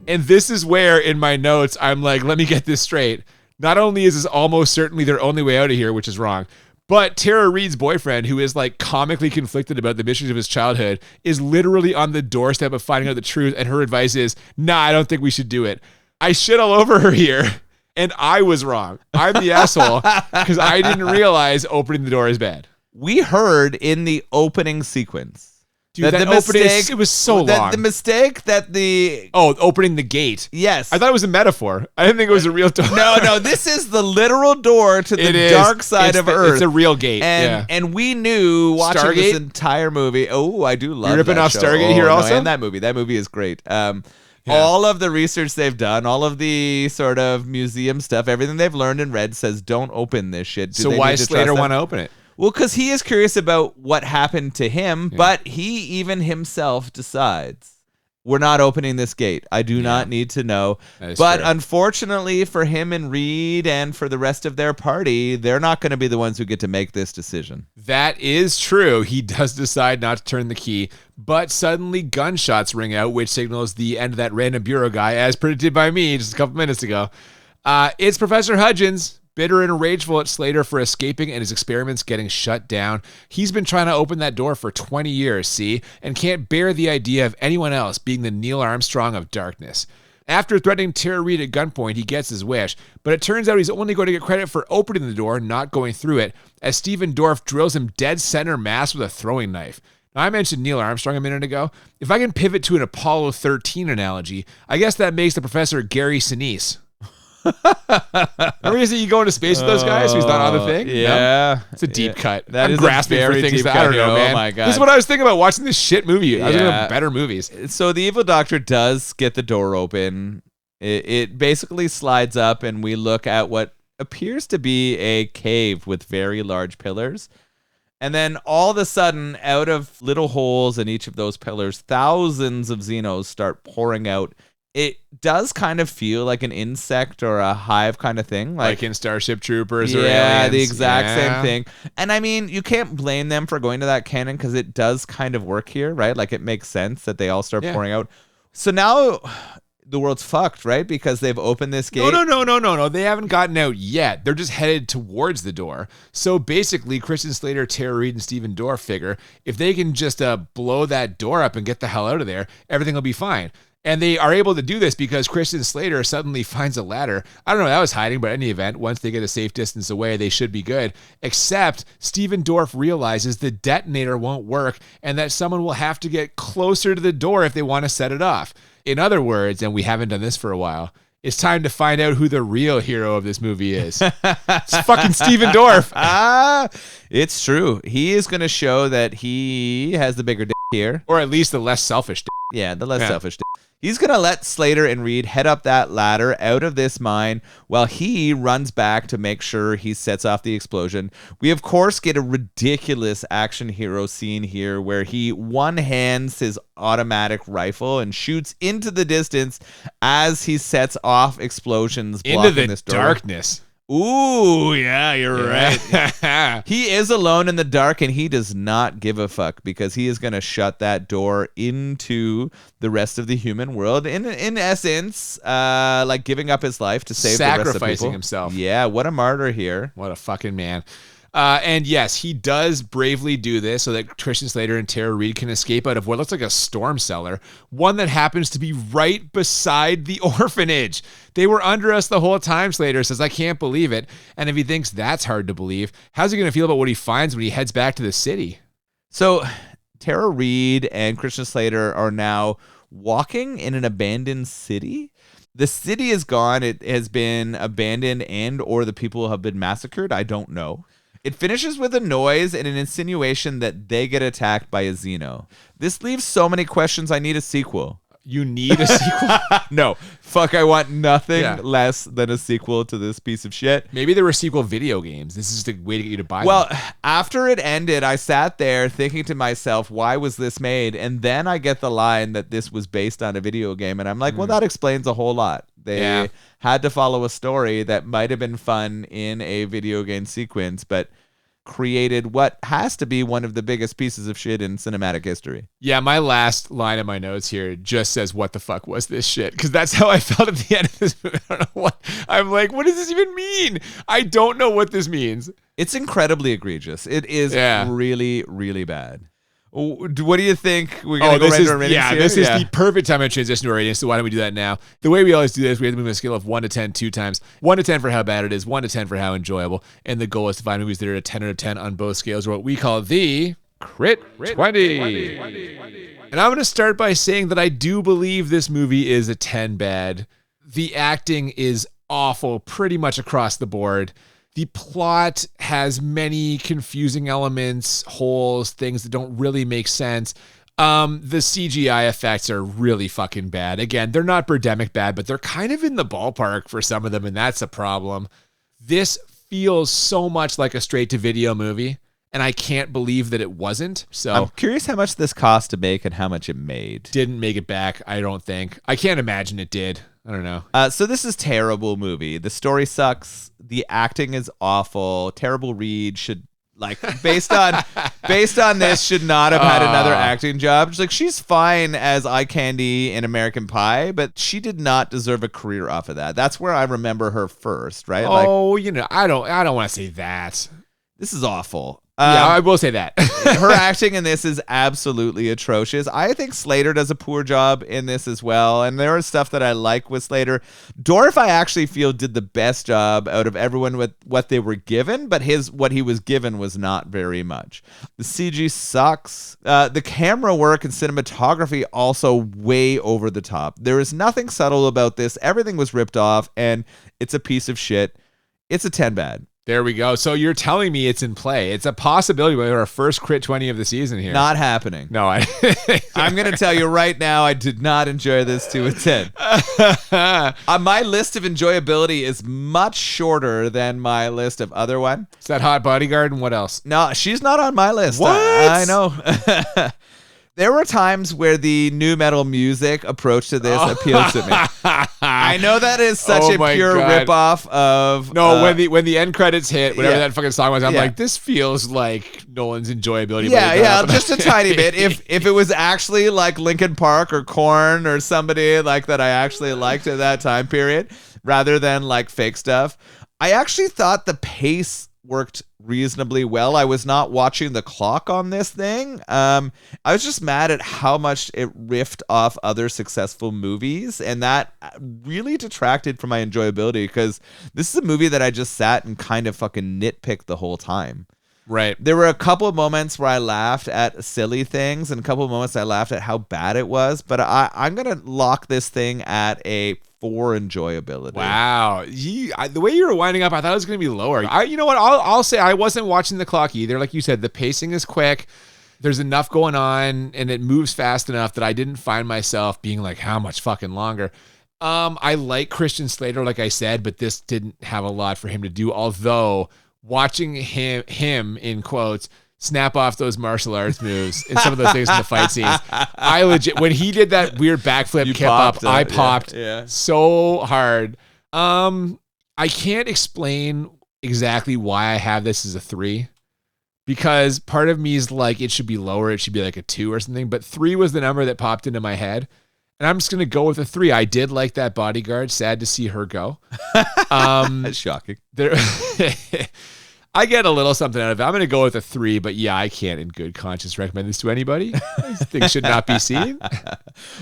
And this is where in my notes I'm like, let me get this straight. Not only is this almost certainly their only way out of here, which is wrong, but Tara Reid's boyfriend, who is like comically conflicted about the mysteries of his childhood, is literally on the doorstep of finding out the truth. And her advice is, nah, I don't think we should do it. I shit all over her here. And I was wrong. I'm the asshole because I didn't realize opening the door is bad. We heard in the opening sequence. Dude, that opening, it was so long. The mistake that the... Oh, opening the gate. Yes. I thought it was a metaphor. I didn't think it was a real door. No, this is the literal door to the dark side of Earth. It's a real gate, And we knew watching this entire movie... Oh, I do love You're ripping that off show. Stargate here also? And that movie. That movie is great. All of the research they've done, all of the sort of museum stuff, everything they've learned and read says don't open this shit. So why does Slater want to open it? Well, because he is curious about what happened to him, but he even himself decides, we're not opening this gate. I do not need to know. But unfortunately for him and Reid and for the rest of their party, they're not going to be the ones who get to make this decision. That is true. He does decide not to turn the key, but suddenly gunshots ring out, which signals the end of that random Bureau guy, as predicted by me just a couple minutes ago. It's Professor Hudgens, bitter and rageful at Slater for escaping and his experiments getting shut down. He's been trying to open that door for 20 years, see, and can't bear the idea of anyone else being the Neil Armstrong of darkness. After threatening Tara Reid at gunpoint, he gets his wish, but it turns out he's only going to get credit for opening the door, not going through it, as Stephen Dorff drills him dead center mass with a throwing knife. Now, I mentioned Neil Armstrong a minute ago. If I can pivot to an Apollo 13 analogy, I guess that makes the professor Gary Sinise. Remember you go into space with those guys who's not on the thing? Yeah. No? It's a deep cut. That I'm is grasping a very for things deep that cut. I don't know, man. Oh my God. This is what I was thinking about watching this shit movie. I was thinking of better movies. So the evil doctor does get the door open. It basically slides up, and we look at what appears to be a cave with very large pillars. And then all of a sudden, out of little holes in each of those pillars, thousands of Xenos start pouring out. It does kind of feel like an insect or a hive kind of thing. Like in Starship Troopers or Aliens. Yeah, the exact same thing. And I mean, you can't blame them for going to that canon because it does kind of work here, right? Like it makes sense that they all start pouring out. So now the world's fucked, right? Because they've opened this gate. No. They haven't gotten out yet. They're just headed towards the door. So basically, Christian Slater, Tara Reid, and Stephen Dorff figure if they can just blow that door up and get the hell out of there, everything will be fine. And they are able to do this because Christian Slater suddenly finds a ladder. I don't know what that was hiding, but in any event, once they get a safe distance away, they should be good. Except Stephen Dorff realizes the detonator won't work and that someone will have to get closer to the door if they want to set it off. In other words, and we haven't done this for a while, it's time to find out who the real hero of this movie is. It's fucking Stephen Dorff. It's true. He is going to show that he has the bigger dick here. Or at least the less selfish dick. Yeah, the less selfish dick. He's going to let Slater and Reid head up that ladder out of this mine while he runs back to make sure he sets off the explosion. We, of course, get a ridiculous action hero scene here where he one-hands his automatic rifle and shoots into the distance as he sets off explosions blocking into the this door. darkness. Ooh, yeah, you're right. He is alone in the dark, and he does not give a fuck because he is going to shut that door into the rest of the human world. In essence, like giving up his life to save the rest of people. Sacrificing himself. Yeah, what a martyr here. What a fucking man. And yes, he does bravely do this so that Christian Slater and Tara Reid can escape out of what looks like a storm cellar, one that happens to be right beside the orphanage. They were under us the whole time, Slater says. I can't believe it. And if he thinks that's hard to believe, how's he going to feel about what he finds when he heads back to the city? So Tara Reid and Christian Slater are now walking in an abandoned city. The city is gone. It has been abandoned and or the people have been massacred. I don't know. It finishes with a noise and an insinuation that they get attacked by a Xeno. This leaves so many questions. I need a sequel. You need a sequel? No. Fuck, I want nothing less than a sequel to this piece of shit. Maybe there were sequel video games. This is the way to get you to buy them. Well, after it ended, I sat there thinking to myself, why was this made? And then I get the line that this was based on a video game. And I'm like, well, that explains a whole lot. They had to follow a story that might have been fun in a video game sequence, but created what has to be one of the biggest pieces of shit in cinematic history. Yeah, my last line in my notes here just says, what the fuck was this shit? Because that's how I felt at the end of this movie. I don't know what. I'm like, what does this even mean? I don't know what this means. It's incredibly egregious. It is really, really bad. What do you think? We're going to go right to our ratings here? This is the perfect time to transition to our ratings, so why don't we do that now? The way we always do this, we have to move a scale of 1 to 10 2 times. 1 to 10 for how bad it is, 1 to 10 for how enjoyable, and the goal is to find movies that are a 10 out of 10 on both scales, or what we call the Crit 20. And I'm going to start by saying that I do believe this movie is a 10 bad. The acting is awful pretty much across the board. The plot has many confusing elements, holes, things that don't really make sense. The CGI effects are really fucking bad. Again, they're not Birdemic bad, but they're kind of in the ballpark for some of them, and that's a problem. This feels so much like a straight-to-video movie, and I can't believe that it wasn't. So I'm curious how much this cost to make and how much it made. Didn't make it back, I don't think. I can't imagine it did. I don't know. So this is a terrible movie. The story sucks. The acting is awful. Terrible Reid should, like, based on this, should not have had another acting job. She's fine as eye candy in American Pie, but she did not deserve a career off of that. That's where I remember her first, right? Oh, I don't want to say that. This is awful. Yeah, I will say that. Her acting in this is absolutely atrocious. I think Slater does a poor job in this as well, and there is stuff that I like with Slater. Dorff, I actually feel, did the best job out of everyone with what they were given, but what he was given was not very much. The CG sucks. The camera work and cinematography also way over the top. There is nothing subtle about this. Everything was ripped off, and it's a piece of shit. It's a 10 bad. There we go. So you're telling me it's in play. It's a possibility. We're our first crit 20 of the season here. Not happening. No, I'm going to tell you right now, I did not enjoy this to a 10. My list of enjoyability is much shorter than my list of other one. Is that Hot Bodyguard and what else? No, she's not on my list. What? I know. There were times where the new metal music approach to this appealed to me. I know that is such a pure ripoff of... No, when the end credits hit, whatever that fucking song was, I'm like, this feels like Nolan's enjoyability. Yeah, just a tiny bit. If it was actually like Linkin Park or Korn or somebody like that I actually liked at that time period, rather than like fake stuff, I actually thought the pace worked reasonably well. I was not watching the clock on this thing. I was just mad at how much it riffed off other successful movies, and that really detracted from my enjoyability, because this is a movie that I just sat and kind of fucking nitpicked the whole time. Right. There were a couple of moments where I laughed at silly things, and a couple of moments I laughed at how bad it was, but I'm going to lock this thing at a 4 enjoyability. Wow. The way you were winding up, I thought it was going to be lower. You know what? I'll say I wasn't watching the clock either. Like you said, the pacing is quick. There's enough going on, and it moves fast enough that I didn't find myself being like, how much fucking longer? I like Christian Slater, like I said, but this didn't have a lot for him to do, although watching him in quotes snap off those martial arts moves and some of those things in the fight scenes, I legit, when he did that weird backflip kip up, I popped so hard. I can't explain exactly why I have this as a 3, because part of me is like, it should be lower, it should be like a 2 or something, but 3 was the number that popped into my head. And I'm just going to go with a 3. I did like that bodyguard. Sad to see her go. That's shocking. I get a little something out of it. I'm going to go with a 3, but yeah, I can't in good conscience recommend this to anybody. These things should not be seen.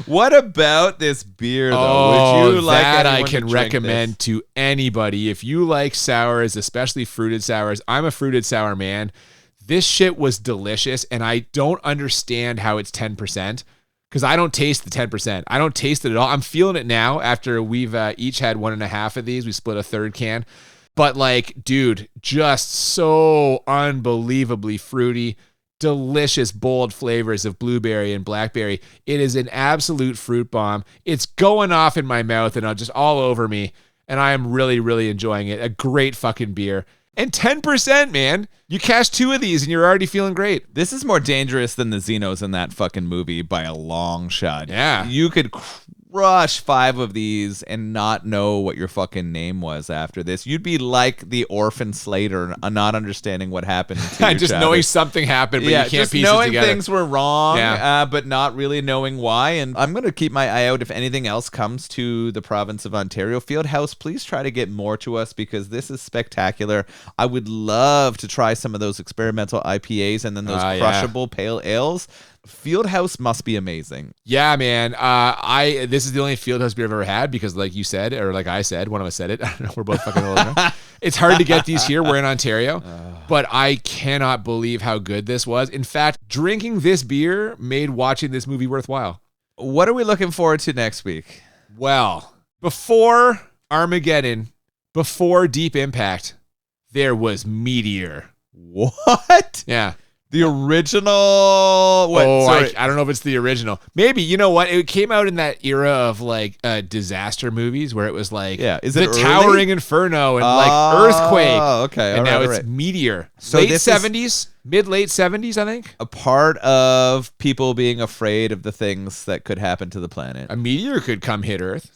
What about this beer, though? Oh, would you like that I anyone can to drink recommend this? to anybody. If you like sours, especially fruited sours, I'm a fruited sour man. This shit was delicious, and I don't understand how it's 10%. Because I don't taste the 10%. I don't taste it at all. I'm feeling it now after we've each had 1.5 of these. We split a third can. But like, dude, just so unbelievably fruity, delicious, bold flavors of blueberry and blackberry. It is an absolute fruit bomb. It's going off in my mouth and just all over me. And I am really, really enjoying it. A great fucking beer. And 10%, man. You cash 2 of these and you're already feeling great. This is more dangerous than the Xenos in that fucking movie by a long shot. Yeah. You could crush 5 of these and not know what your fucking name was after this. You'd be like the orphan Slater, not understanding what happened to you, just knowing something happened, but you can't piece it together. Just knowing things were wrong, but not really knowing why. And I'm going to keep my eye out if anything else comes to the province of Ontario. Field House, please try to get more to us, because this is spectacular. I would love to try some of those experimental IPAs and then those crushable pale ales. Field House must be amazing. Yeah, man. This is the only Field House beer I've ever had, because like you said, or like I said, one of us said it. I don't know. We're both fucking old enough. It's hard to get these here. We're in Ontario, but I cannot believe how good this was. In fact, drinking this beer made watching this movie worthwhile. What are we looking forward to next week? Well, before Armageddon, before Deep Impact, there was Meteor. What? Yeah. The original... What? I don't know if it's the original. Maybe. You know what? It came out in that era of like disaster movies where it was like is the it early? Towering Inferno and like Earthquake. Oh, okay. And all now right, it's Meteor. So late this 70s, mid-late 70s, I think. A part of people being afraid of the things that could happen to the planet. A meteor could come hit Earth.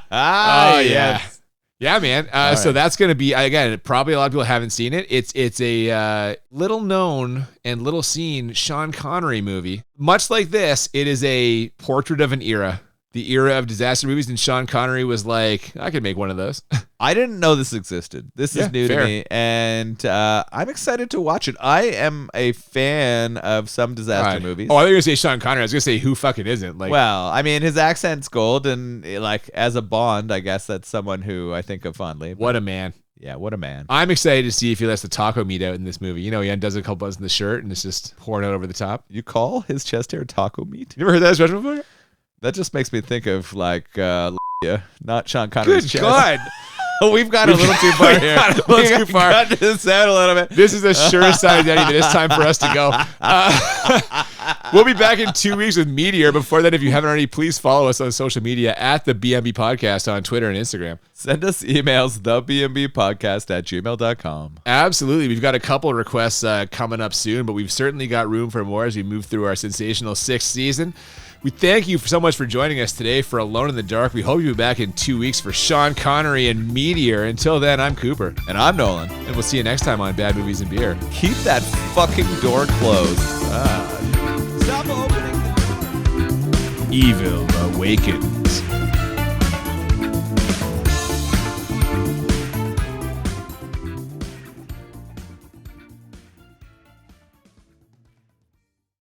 Yes. Yeah, man. So that's going to be, again, probably a lot of people haven't seen it. It's a little known and little seen Sean Connery movie. Much like this, it is a portrait of an era. the era of disaster movies, and Sean Connery was like, I could make one of those. I didn't know this existed. This is new to me, and I'm excited to watch it. I am a fan of some disaster movies. Oh, I thought you were going to say Sean Connery. I was going to say, who fucking isn't? Like, well, I mean, his accent's gold, and like as a Bond, I guess that's someone who I think of fondly. What a man. Yeah, what a man. I'm excited to see if he lets the taco meat out in this movie. You know, he undoes a couple buttons in the shirt, and it's just pouring out over the top. You call his chest hair taco meat? You ever heard that expression before? That just makes me think of like not Sean Connery's chest. Good God. We've got a little too far here. We've got this out a little bit. This is a sure sign that it's time for us to go. We'll be back in 2 weeks with Meteor. Before that, if you haven't already, please follow us on social media at the BMB Podcast on Twitter and Instagram. Send us emails, thebmbpodcast@gmail.com. Absolutely. We've got a couple requests coming up soon, but we've certainly got room for more as we move through our sensational 6th season. We thank you so much for joining us today for Alone in the Dark. We hope you'll be back in 2 weeks for Sean Connery and Meteor. Until then, I'm Cooper. And I'm Nolan. And we'll see you next time on Bad Movies and Beer. Keep that fucking door closed. Stop opening. Evil Awakened.